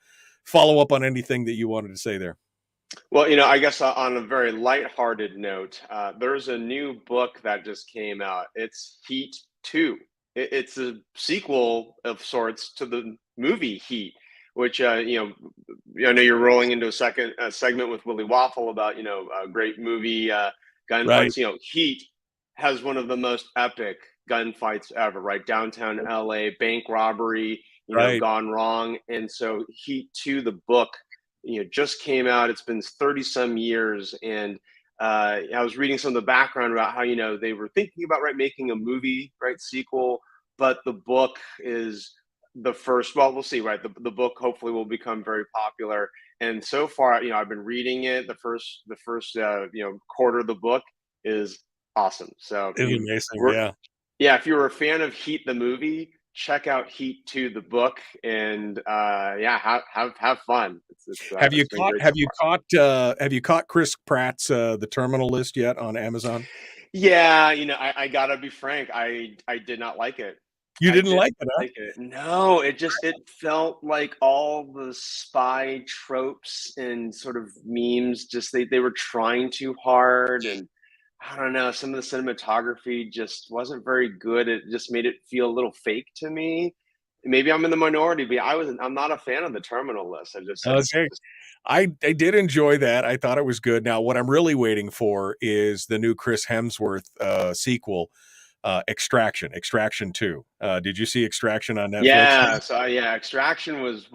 follow up on anything that you wanted to say there. Well, I guess on a very lighthearted note, there's a new book that just came out. It's Heat 2. It's a sequel of sorts to the movie Heat, which, I know you're rolling into a second segment with Willie Waffle about, a great movie gunfights. Right. Heat has one of the most epic gunfights ever, right? Downtown LA, bank robbery, gone wrong. And so Heat 2, the book, just came out. It's been 30 some years. And I was reading some of the background about how, they were thinking about, making a movie, sequel, but the book is the first, well, we'll see, right? The book hopefully will become very popular. And so far, I've been reading it. The first quarter of the book is awesome. So it's amazing. Yeah. If you were a fan of Heat the movie, check out Heat 2 the book, and have fun. Have you caught Chris Pratt's The Terminal List yet on Amazon? Yeah, I gotta be frank. I did not like it. You didn't like it, huh? Like it. No, it felt like all the spy tropes and sort of memes. Just they were trying too hard, and I don't know. Some of the cinematography just wasn't very good. It just made it feel a little fake to me. Maybe I'm in the minority, but I'm not a fan of The Terminal List. I did enjoy that. I thought it was good. Now, what I'm really waiting for is the new Chris Hemsworth sequel. Extraction 2. Did you see Extraction on Netflix? Yeah, Extraction was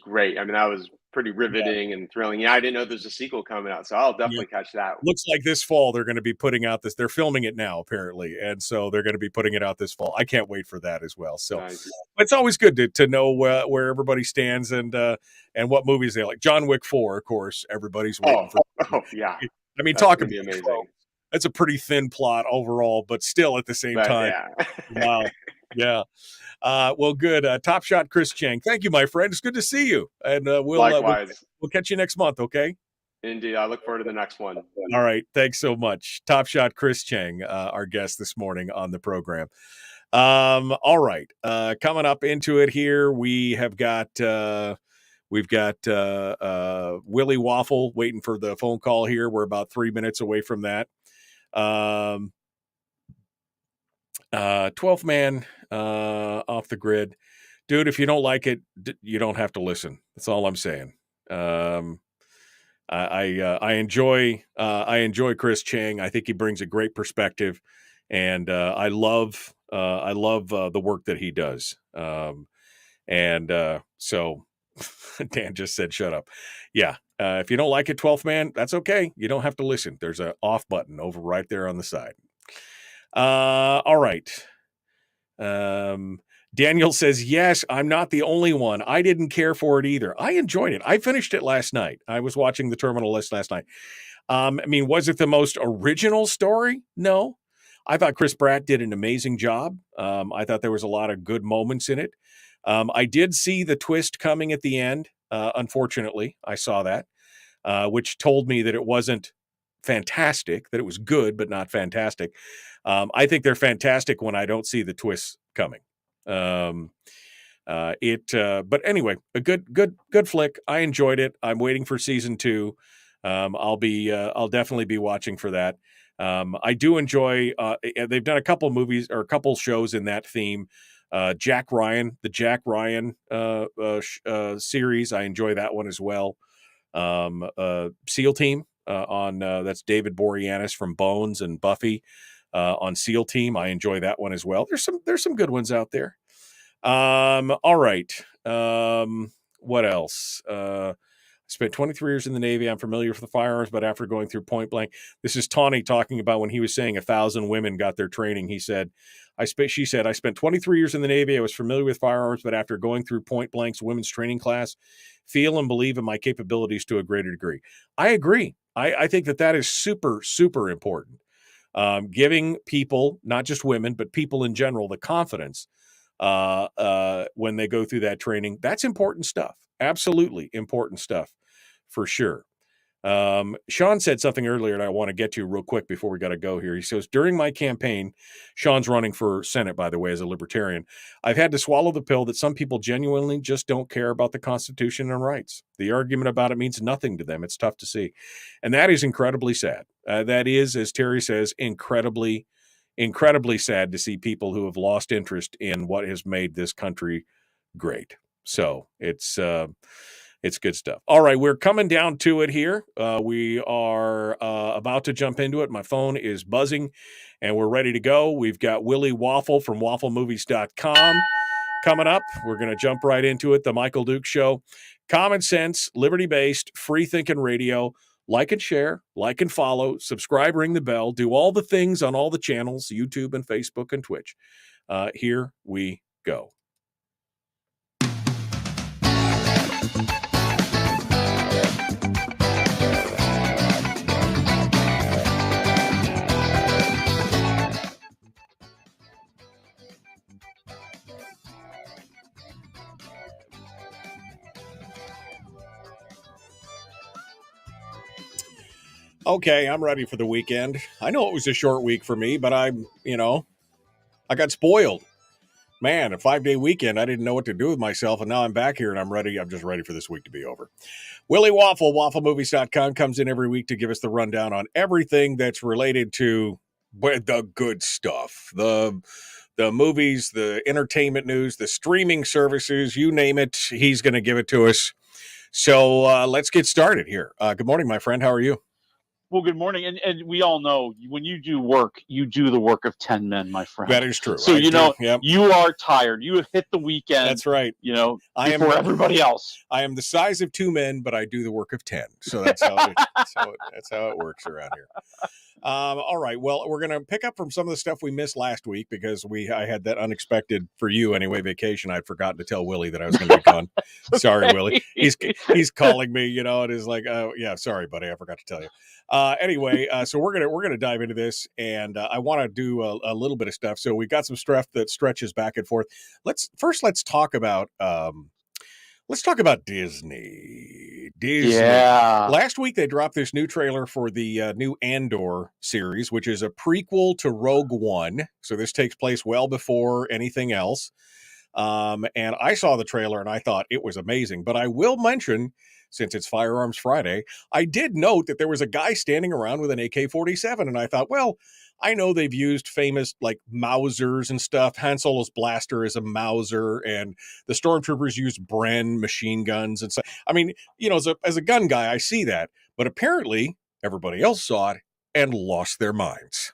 great. I mean, that was pretty riveting and thrilling. Yeah, I didn't know there's a sequel coming out, so I'll definitely catch that. Looks like this fall they're going to be putting out this. They're filming it now, apparently, and so they're going to be putting it out this fall. I can't wait for that as well. So nice. It's always good to know where everybody stands and what movies they like. John Wick 4, of course, everybody's waiting for. Oh yeah, I mean, talk about amazing. That's a pretty thin plot overall, but still at the same time. Yeah. Wow. Yeah. Well, good. Top Shot Chris Cheng. Thank you, my friend. It's good to see you. And we'll catch you next month, okay? Indeed. I look forward to the next one. All right. Thanks so much. Top Shot Chris Cheng, our guest this morning on the program. All right. Coming up into it here, we've got Willie Waffle waiting for the phone call here. We're about 3 minutes away from that. 12th man off the grid, dude. If you don't like it, you don't have to listen. That's all I'm saying. I enjoy Chris Cheng. I think he brings a great perspective, and I love the work that he does. So Dan just said, "Shut up." Yeah. If you don't like it, 12th man, that's okay. You don't have to listen. There's an off button over right there on the side. All right. Daniel says, yes, I'm not the only one. I didn't care for it either. I enjoyed it. I finished it last night. I was watching The Terminal List last night. I mean, was it the most original story? No. I thought Chris Pratt did an amazing job. I thought there was a lot of good moments in it. I did see the twist coming at the end. Unfortunately, I saw that, which told me that it wasn't fantastic, that it was good, but not fantastic. I think they're fantastic when I don't see the twists coming. But anyway, a good flick. I enjoyed it. I'm waiting for season 2. I'll definitely be watching for that. I do enjoy, they've done a couple movies or a couple shows in that theme. The Jack Ryan series. I enjoy that one as well. SEAL Team on that's David Boreanaz from Bones and Buffy on SEAL Team. I enjoy that one as well. There's some good ones out there. All right. What else? I spent 23 years in the Navy. I'm familiar with the firearms, but after going through point blank, this is Tawny talking about when he was saying 1,000 women got their training. He said, she said, I spent 23 years in the Navy. I was familiar with firearms, but after going through point blank's women's training class, feel and believe in my capabilities to a greater degree. I agree. I think that is super, super important. Giving people, not just women, but people in general, the confidence when they go through that training. That's important stuff. Absolutely important stuff for sure. Sean said something earlier that I want to get to real quick before we got to go here. He says, during my campaign, Sean's running for Senate, by the way, as a libertarian, I've had to swallow the pill that some people genuinely just don't care about the Constitution and rights. The argument about it means nothing to them. It's tough to see. And that is incredibly sad. That is, as Terry says, incredibly sad to see people who have lost interest in what has made this country great. So it's good stuff. All right, we're coming down to it here. We are about to jump into it. My phone is buzzing, and we're ready to go. We've got Willie Waffle from wafflemovies.com coming up. We're going to jump right into it. The Michael Dukes Show. Common sense, liberty-based, free-thinking radio. Like and share, like and follow, subscribe, ring the bell, do all the things on all the channels, YouTube and Facebook and Twitch. Here we go. Okay, I'm ready for the weekend. I know it was a short week for me, but I got spoiled. Man, a 5-day weekend, I didn't know what to do with myself, and now I'm back here and I'm ready. I'm just ready for this week to be over. Willie Waffle, wafflemovies.com, comes in every week to give us the rundown on everything that's related to the good stuff. The movies, the entertainment news, the streaming services, you name it, he's going to give it to us. So let's get started here. Good morning, my friend. How are you? Well, good morning. And we all know when you do work, you do the work of 10 men, my friend. That is true. So, you are tired. You have hit the weekend. That's right. Before everybody else. I am the size of 2 men, but I do the work of 10. So that's how it works around here. All right. Well, we're going to pick up from some of the stuff we missed last week because I had that unexpected, for you anyway, vacation. I'd forgotten to tell Willie that I was going to be gone. Sorry, Willie. He's calling me, and is like, oh yeah, sorry, buddy, I forgot to tell you. Anyway, so we're gonna dive into this, and I want to do a little bit of stuff. So we got some stuff that stretches back and forth. Let's talk about Disney. Yeah. Last week they dropped this new trailer for the new Andor series, which is a prequel to Rogue One. So this takes place well before anything else. And I saw the trailer and I thought it was amazing. But I will mention, since it's Firearms Friday, I did note that there was a guy standing around with an AK-47, and I thought, well, I know they've used famous like Mausers and stuff. Han Solo's blaster is a Mauser, and the stormtroopers use Bren machine guns and stuff. I mean, as a gun guy, I see that, but apparently everybody else saw it and lost their minds.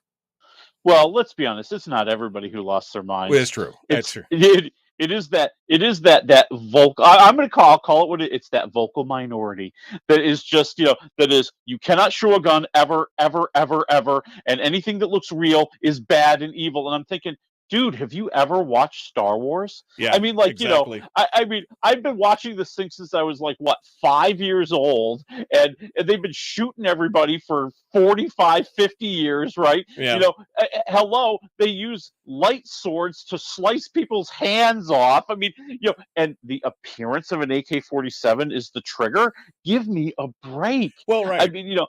Well, let's be honest. It's not everybody who lost their minds. Well, it's true. That's true. It is that vocal. I'm going to call it what it's that vocal minority that is just you cannot show a gun ever, and anything that looks real is bad and evil. And I'm thinking, dude, have you ever watched Star Wars? Yeah, I mean, like, exactly. you know, I mean, I've been watching this thing since I was like, what, 5 years old, and they've been shooting everybody for 45, 50 years, right? Yeah. You know, hello, they use light swords to slice people's hands off. I mean, you know, and the appearance of an AK-47 is the trigger. Give me a break. Well, right. I mean, you know,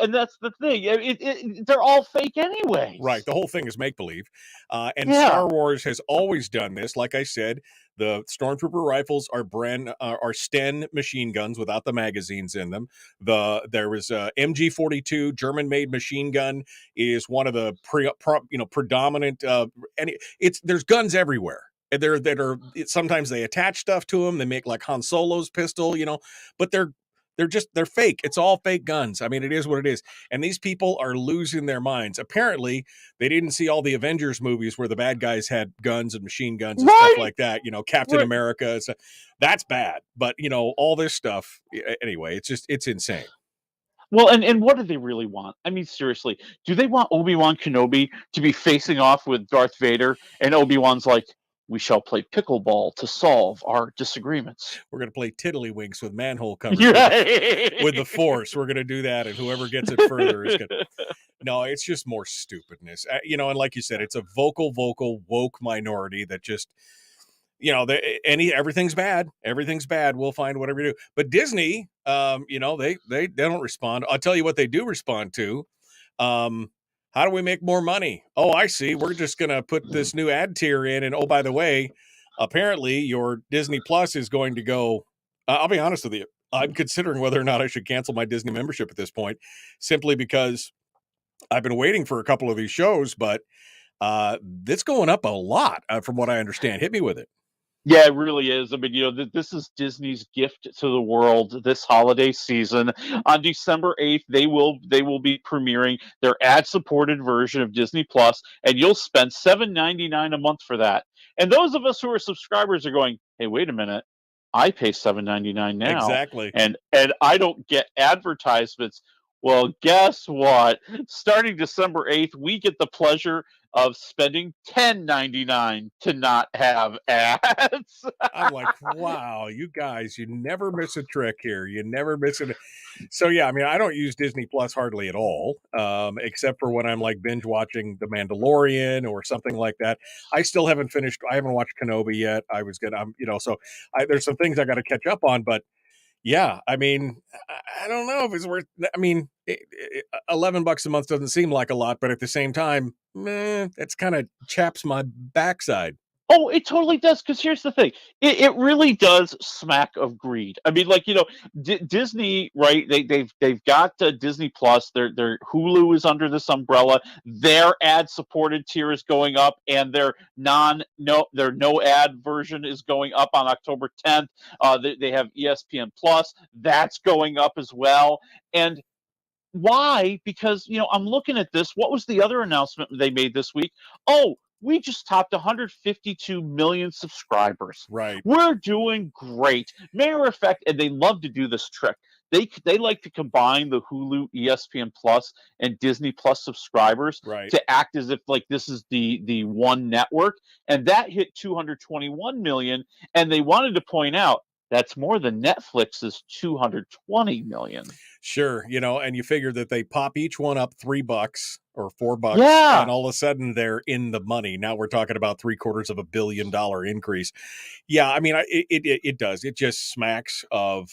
and that's the thing. They're all fake anyways. Right. The whole thing is make-believe. And Star Wars has always done this. Like I said, the Stormtrooper rifles are Sten machine guns without the magazines in them. There was a MG42 German-made machine gun is one of the predominant. There's guns everywhere. Sometimes they attach stuff to them. They make like Han Solo's pistol, you know, but they're fake. It's all fake guns. I mean, it is what it is. And these people are losing their minds. Apparently, they didn't see all the Avengers movies where the bad guys had guns and machine guns and stuff like that. You know, Captain America. That's bad. But, you know, all this stuff, anyway, it's insane. Well, and what do they really want? I mean, seriously, do they want Obi-Wan Kenobi to be facing off with Darth Vader, and Obi-Wan's like, we shall play pickleball to solve our disagreements. We're going to play tiddlywinks with manhole covers with the Force. We're going to do that, and whoever gets it further is going to... No, it's just more stupidness. You know, and like you said, it's a vocal, woke minority that just... You know, everything's bad. Everything's bad. We'll find whatever you do. But Disney, you know, they don't respond. I'll tell you what they do respond to. How do we make more money? Oh, I see. We're just going to put this new ad tier in. And oh, by the way, apparently your Disney Plus is going to go. I'll be honest with you. I'm considering whether or not I should cancel my Disney membership at this point, simply because I've been waiting for a couple of these shows, but it's going up a lot from what I understand. Hit me with it. Yeah, it really is. I mean, you know, this is Disney's gift to the world this holiday season. On December 8th, they will be premiering their ad-supported version of Disney Plus, and you'll spend $7.99 a month for that. And those of us who are subscribers are going, hey, wait a minute. I pay $7.99 now. Exactly. And I don't get advertisements. Well, guess what? Starting December 8th, we get the pleasure of spending $10.99 to not have ads. I'm like, wow, you guys, you never miss a trick here. You never miss it. So yeah, I mean, I don't use Disney Plus hardly at all, except for when I'm like binge watching The Mandalorian or something like that. I still haven't finished. I haven't watched Kenobi yet. There's some things I got to catch up on, but yeah, I mean, I don't know if it's worth. I mean, $11 a month doesn't seem like a lot, but at the same time, it's kind of chaps my backside. Oh, it totally does. Because here's the thing: it really does smack of greed. I mean, like, you know, Disney, right? They've got Disney Plus. Their Hulu is under this umbrella. Their ad-supported tier is going up, and their no ad version is going up on October 10th. They have ESPN Plus. That's going up as well. And why? Because, you know, I'm looking at this. What was the other announcement they made this week? Oh, we just topped 152 million subscribers. Right. We're doing great. Matter of fact, and they love to do this trick. They like to combine the Hulu, ESPN Plus, and Disney Plus subscribers to act as if like this is the one network. And that hit 221 million. And they wanted to point out that's more than Netflix's 220 million. Sure, you know, and you figure that they pop each one up $3 or $4, and all of a sudden they're in the money. Now we're talking about $750 million increase. Yeah, I mean, it does. It just smacks of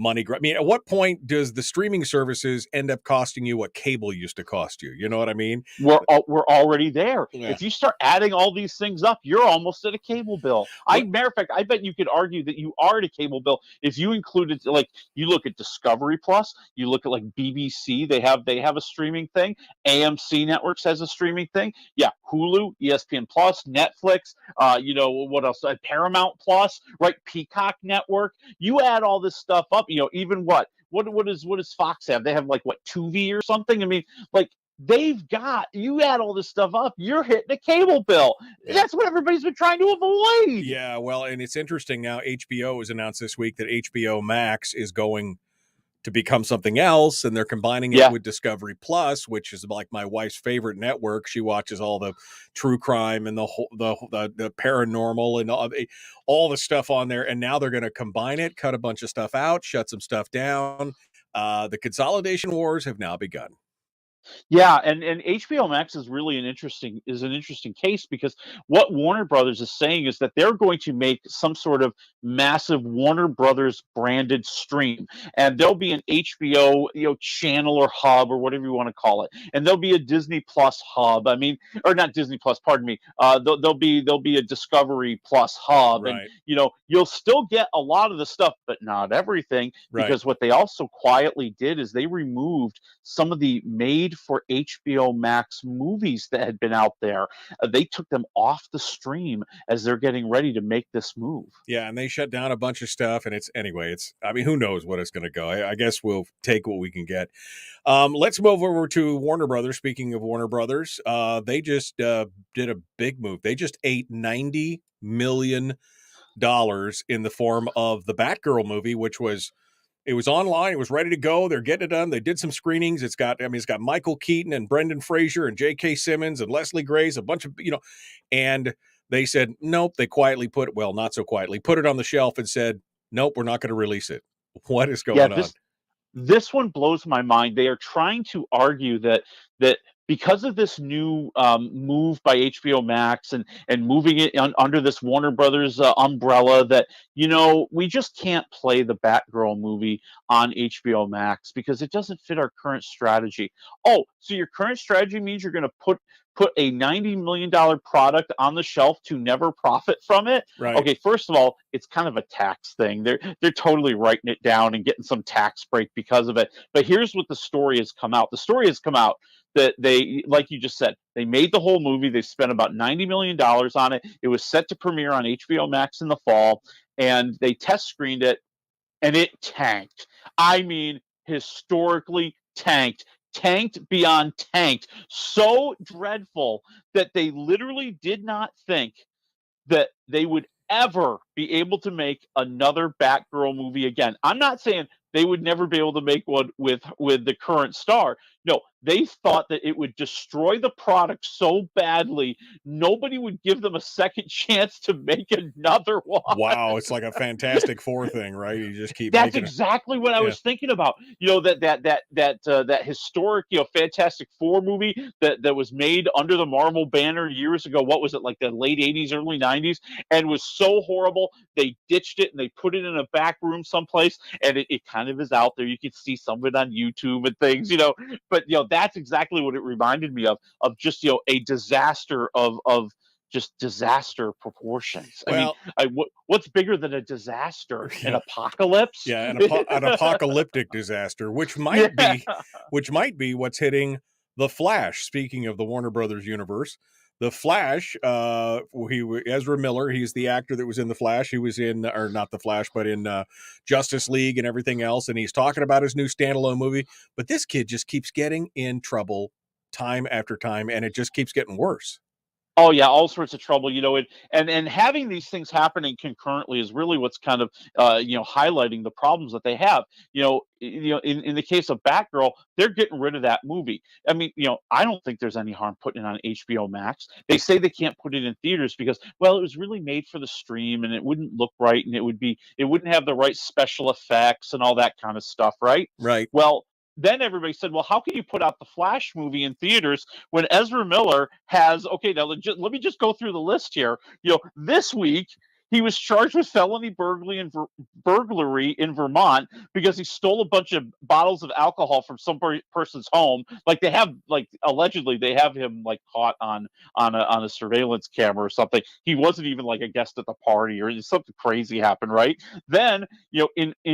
money. I mean, at what point does the streaming services end up costing you what cable used to cost you? You know what I mean? We're already there. Yeah. If you start adding all these things up, you're almost at a cable bill. Matter of fact, I bet you could argue that you are at a cable bill if you included, like, you look at Discovery Plus, you look at like BBC, they have a streaming thing. AMC Networks has a streaming thing. Yeah, Hulu, ESPN Plus, Netflix, you know, what else? Paramount Plus, right? Peacock Network. You add all this stuff up, you know, even what does Fox have? They have like what, Tubi or something? I mean, like, you add all this stuff up, you're hitting a cable bill. Yeah. That's what everybody's been trying to avoid. Yeah, well, and it's interesting now, HBO has announced this week that HBO Max is going to become something else, and they're combining it with Discovery Plus, which is like my wife's favorite network. She watches all the true crime and the paranormal and all the stuff on there, and now they're going to combine it, cut a bunch of stuff out, shut some stuff down. The consolidation wars have now begun. Yeah, and HBO Max is really an interesting case, because what Warner Brothers is saying is that they're going to make some sort of massive Warner Brothers branded stream, and there'll be an HBO channel or hub or whatever you want to call it, and there'll be a Disney Plus hub. I mean, or not Disney Plus, pardon me. There'll be a Discovery Plus hub, Right. and you'll still get a lot of the stuff, but not everything, because what they also quietly did is they removed some of the made for HBO Max movies that had been out there. They took them off the stream as they're getting ready to make this move. Yeah, and they shut down a bunch of stuff, and I mean, who knows what it's going to go. I guess we'll take what we can get. Let's move over to Warner Brothers. Speaking of Warner Brothers, they just did a big move. They just ate $90 million in the form of the Batgirl movie, which was online. It was ready to go. They're getting it done. They did some screenings. It's got Michael Keaton and Brendan Fraser and J.K. Simmons and Leslie Grace, a bunch of, and they said, nope. They quietly not so quietly, put it on the shelf and said, nope, we're not going to release it. What is going on? This one blows my mind. They are trying to argue that because of this new move by HBO Max and moving it under this Warner Brothers umbrella, that we just can't play the Batgirl movie on HBO Max because it doesn't fit our current strategy. Oh, so your current strategy means you're going to put a $90 million product on the shelf to never profit from it? Right. Okay, first of all, it's kind of a tax thing. They're totally writing it down and getting some tax break because of it. But here's what the story has come out. The story has come out that they, like you just said, they made the whole movie. They spent about $90 million on it. It was set to premiere on HBO Max in the fall, and they test screened it, and it tanked. I mean, historically tanked beyond tanked. So dreadful that they literally did not think that they would ever be able to make another Batgirl movie again. I'm not saying they would never be able to make one with the current star. No, they thought that it would destroy the product so badly, nobody would give them a second chance to make another one. Wow, it's like a Fantastic Four thing, right? You just keep. That's exactly what I was thinking about. That historic, Fantastic Four movie that was made under the Marvel banner years ago. What was it, like the late 80s, early 90s, and was so horrible they ditched it and they put it in a back room someplace, and it kind of is out there. You can see some of it on YouTube and things, But that's exactly what it reminded me of just a disaster of just disaster proportions. Well, I mean, what's bigger than a disaster? An apocalypse? Yeah, an apocalyptic disaster, which might be what's hitting The Flash. Speaking of the Warner Brothers universe, The Flash, Ezra Miller, he's the actor that was in The Flash. He was in, or not The Flash, but in Justice League and everything else, and he's talking about his new standalone movie. But this kid just keeps getting in trouble time after time, and it just keeps getting worse. Oh yeah, all sorts of trouble, and having these things happening concurrently is really what's kind of highlighting the problems that they have. In the case of Batgirl, they're getting rid of that movie. I mean, I don't think there's any harm putting it on HBO Max. They say they can't put it in theaters because, well, it was really made for the stream and it wouldn't look right, and it wouldn't have the right special effects and all that kind of stuff, right? Right. Well, then everybody said, well, how can you put out the Flash movie in theaters when Ezra Miller has, okay, now let me just go through the list here. This week, he was charged with felony burglary in Vermont because he stole a bunch of bottles of alcohol from some person's home. Allegedly they have him caught on a surveillance camera or something. He wasn't even a guest at the party, or something crazy happened, right? Then, in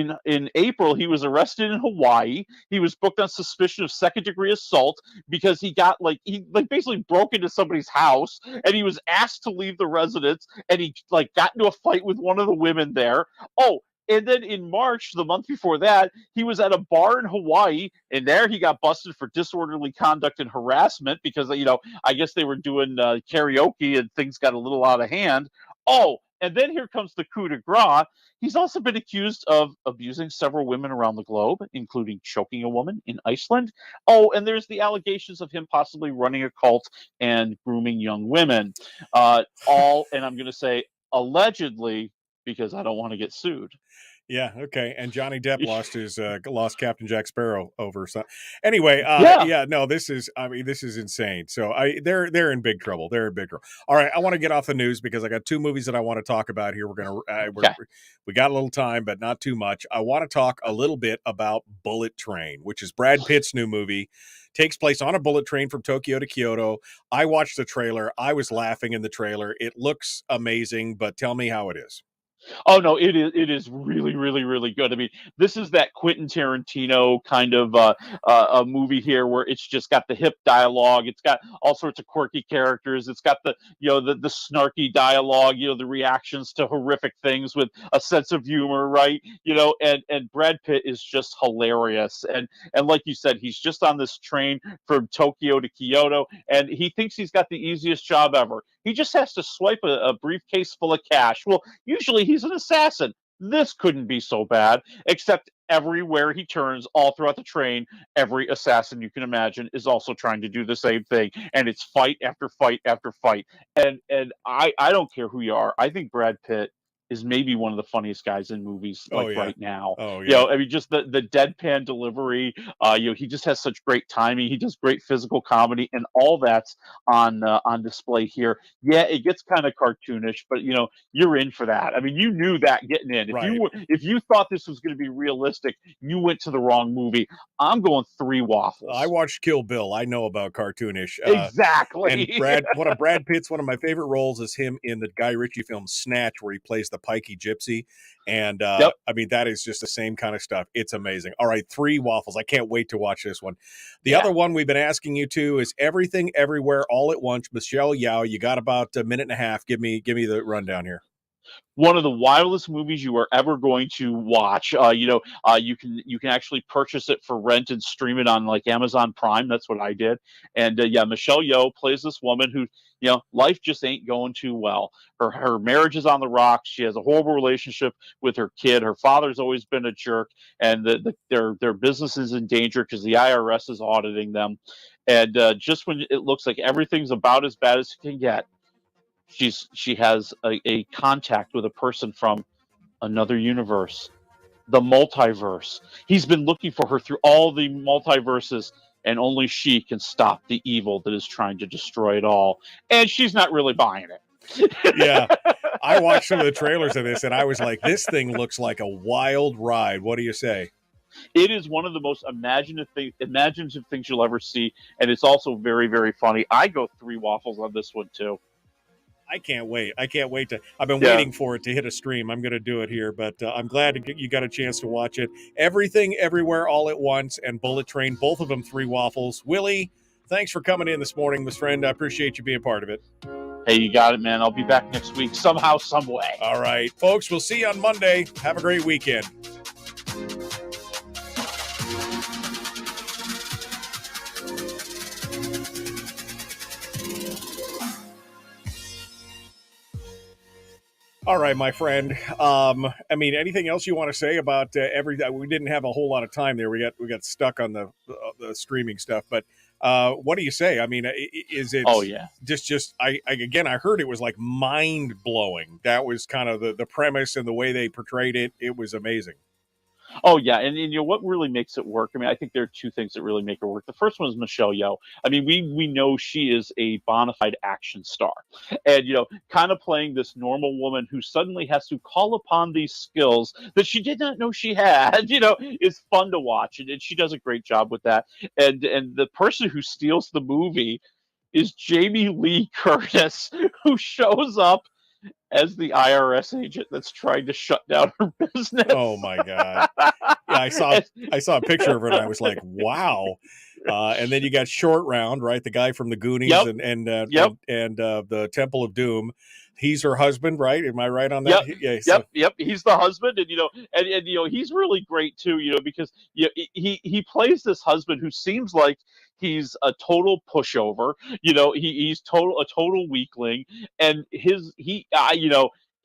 April, he was arrested in Hawaii. He was booked on suspicion of second-degree assault because he got he basically broke into somebody's house, and he was asked to leave the residence, and he got into a fight with one of the women there. Oh, and then in March, the month before that, he was at a bar in Hawaii, and there he got busted for disorderly conduct and harassment because, I guess they were doing karaoke and things got a little out of hand. Oh, And then here comes the coup de grace. He's also been accused of abusing several women around the globe, including choking a woman in Iceland. Oh, and there's the allegations of him possibly running a cult and grooming young women. All, and I'm going to say allegedly, because I don't want to get sued. Yeah, okay. And Johnny Depp lost Captain Jack Sparrow over something. Anyway, no, this is insane. So they're in big trouble. They're in big trouble. All right, I want to get off the news because I got two movies that I want to talk about here. We got a little time, but not too much. I want to talk a little bit about Bullet Train, which is Brad Pitt's new movie. Takes place on a bullet train from Tokyo to Kyoto. I watched the trailer. I was laughing in the trailer. It looks amazing, but tell me how it is. Oh no, it is really, really, really good. I mean, this is that Quentin Tarantino kind of a movie here where it's just got the hip dialogue. It's got all sorts of quirky characters. It's got the the snarky dialogue. The reactions to horrific things with a sense of humor, right? And Brad Pitt is just hilarious. And like you said, he's just on this train from Tokyo to Kyoto, and he thinks he's got the easiest job ever. He just has to swipe a briefcase full of cash. Well, usually he's an assassin. This couldn't be so bad, except everywhere he turns, all throughout the train, every assassin you can imagine is also trying to do the same thing. And it's fight after fight after fight. And I don't care who you are. I think Brad Pitt is maybe one of the funniest guys in movies right now. Oh, yeah. I mean, just the deadpan delivery. He just has such great timing. He does great physical comedy, and all that's on display here. Yeah, it gets kind of cartoonish, but you're in for that. I mean, you knew that getting in. If you thought this was going to be realistic, you went to the wrong movie. I'm going 3 waffles. I watched Kill Bill. I know about cartoonish. Exactly. And Brad Pitt's one of my favorite roles is him in the Guy Ritchie film Snatch, where he plays the pikey gypsy. And I mean, that is just the same kind of stuff. It's amazing. All right, 3 waffles. I can't wait to watch this one. The other one we've been asking you to is Everything Everywhere All at Once. Michelle Yeoh, you got about a minute and a half. Give me the rundown here. One of the wildest movies you are ever going to watch. You can actually purchase it for rent and stream it on like Amazon Prime. That's what I did. And Michelle Yeoh plays this woman who, life just ain't going too well. Her marriage is on the rocks. She has a horrible relationship with her kid. Her father's always been a jerk, and their business is in danger because the IRS is auditing them. And just when it looks like everything's about as bad as it can get, she has a contact with a person from another universe, the multiverse. He's been looking for her through all the multiverses, and only she can stop the evil that is trying to destroy it all. And she's not really buying it. Yeah. I watched some of the trailers of this, and I was like, this thing looks like a wild ride. What do you say? It is one of the most imaginative things you'll ever see, and it's also very, very funny. I go 3 waffles on this one, too. I can't wait. I've been waiting for it to hit a stream. I'm going to do it here, but I'm glad you got a chance to watch it. Everything, Everywhere, All at Once, and Bullet Train, both of them 3 waffles. Willie, thanks for coming in this morning, Miss Friend. I appreciate you being part of it. Hey, you got it, man. I'll be back next week somehow, some way. All right, folks, we'll see you on Monday. Have a great weekend. All right, my friend. I mean, anything else you want to say about we didn't have a whole lot of time there. We got stuck on the streaming stuff. But what do you say? I mean, is it? Oh yeah. I heard it was like mind blowing. That was kind of the premise and the way they portrayed it. It was amazing. Oh yeah, and what really makes it work? I mean, I think there are 2 things that really make it work. The first one is Michelle Yeoh. I mean, we know she is a bona fide action star, and kind of playing this normal woman who suddenly has to call upon these skills that she did not know she had. Is fun to watch, and she does a great job with that. And the person who steals the movie is Jamie Lee Curtis, who shows up as the IRS agent that's trying to shut down her business. Oh my God. Yeah, I saw a picture of her and I was like, wow. And then you got Short Round, right? The guy from the Goonies and the Temple of Doom. He's her husband, right? Am I right on that? Yep. He's the husband, and he's really great too, because he plays this husband who seems like he's a total pushover. He's a total weakling, and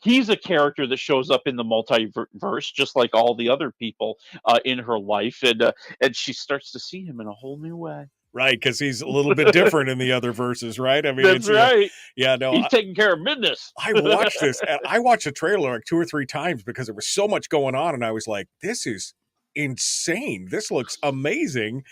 he's a character that shows up in the multiverse, just like all the other people in her life, and she starts to see him in a whole new way. Right, because he's a little bit different in the other verses, right? I mean, That's right. Yeah, no, he's taking care of business. I watched this, and I watched the trailer like 2 or 3 times because there was so much going on, and I was like, "This is insane! This looks amazing."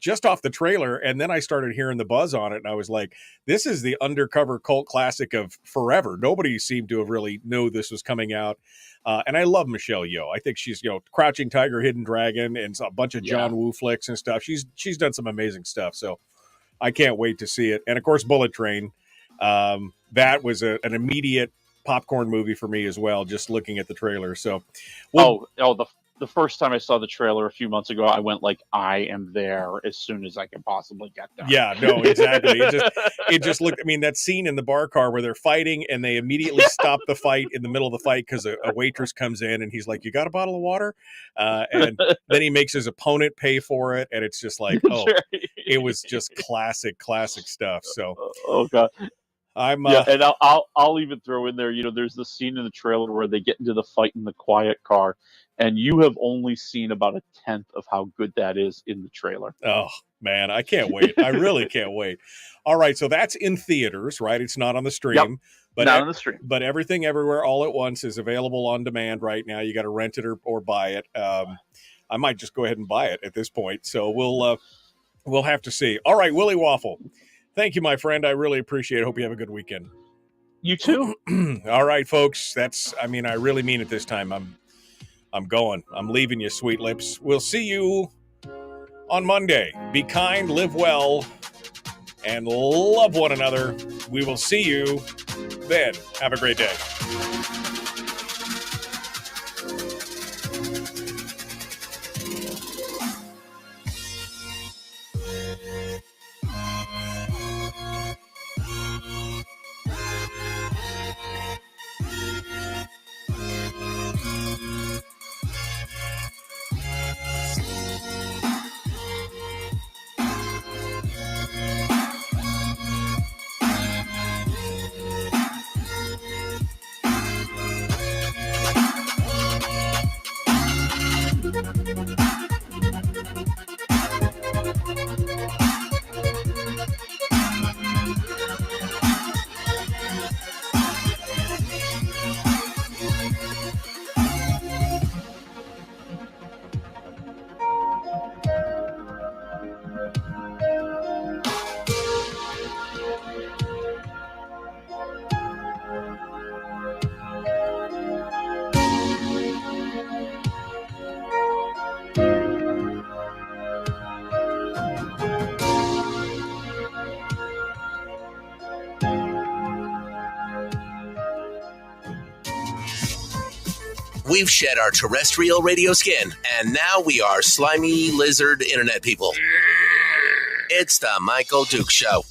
Just off the trailer, and then I started hearing the buzz on it, and I was like, "This is the undercover cult classic of forever." Nobody seemed to have really knew this was coming out. And I love Michelle Yeoh. I think she's, Crouching Tiger, Hidden Dragon, and a bunch of John Woo flicks and stuff. She's done some amazing stuff. So I can't wait to see it. And of course, Bullet Train. That was an immediate popcorn movie for me as well, just looking at the trailer. So, the first time I saw the trailer a few months ago, I went like, I am there as soon as I can possibly get there. Yeah, no, exactly. It just looked, I mean, that scene in the bar car where they're fighting and they immediately stop the fight in the middle of the fight because a waitress comes in and he's like, "You got a bottle of water?" And then he makes his opponent pay for it. And it's just like, it was just classic stuff. So, oh God. And I'll even throw in there, there's the scene in the trailer where they get into the fight in the quiet car, and you have only seen about 1/10 of how good that is in the trailer. Oh man, I can't wait. I really can't wait. All right, so that's in theaters, right? It's not on the stream. Yep, but not on the stream. But Everything Everywhere All at Once is available on demand right now. You got to rent it or buy it. I might just go ahead and buy it at this point. So we'll have to see. All right, Willie Waffle. Thank you, my friend. I really appreciate it. Hope you have a good weekend. You too. All right, folks. I really mean it this time. I'm going. I'm leaving you, sweet lips. We'll see you on Monday. Be kind, live well, and love one another. We will see you then. Have a great day. We've shed our terrestrial radio skin, and now we are slimy lizard internet people. It's the Michael Duke Show.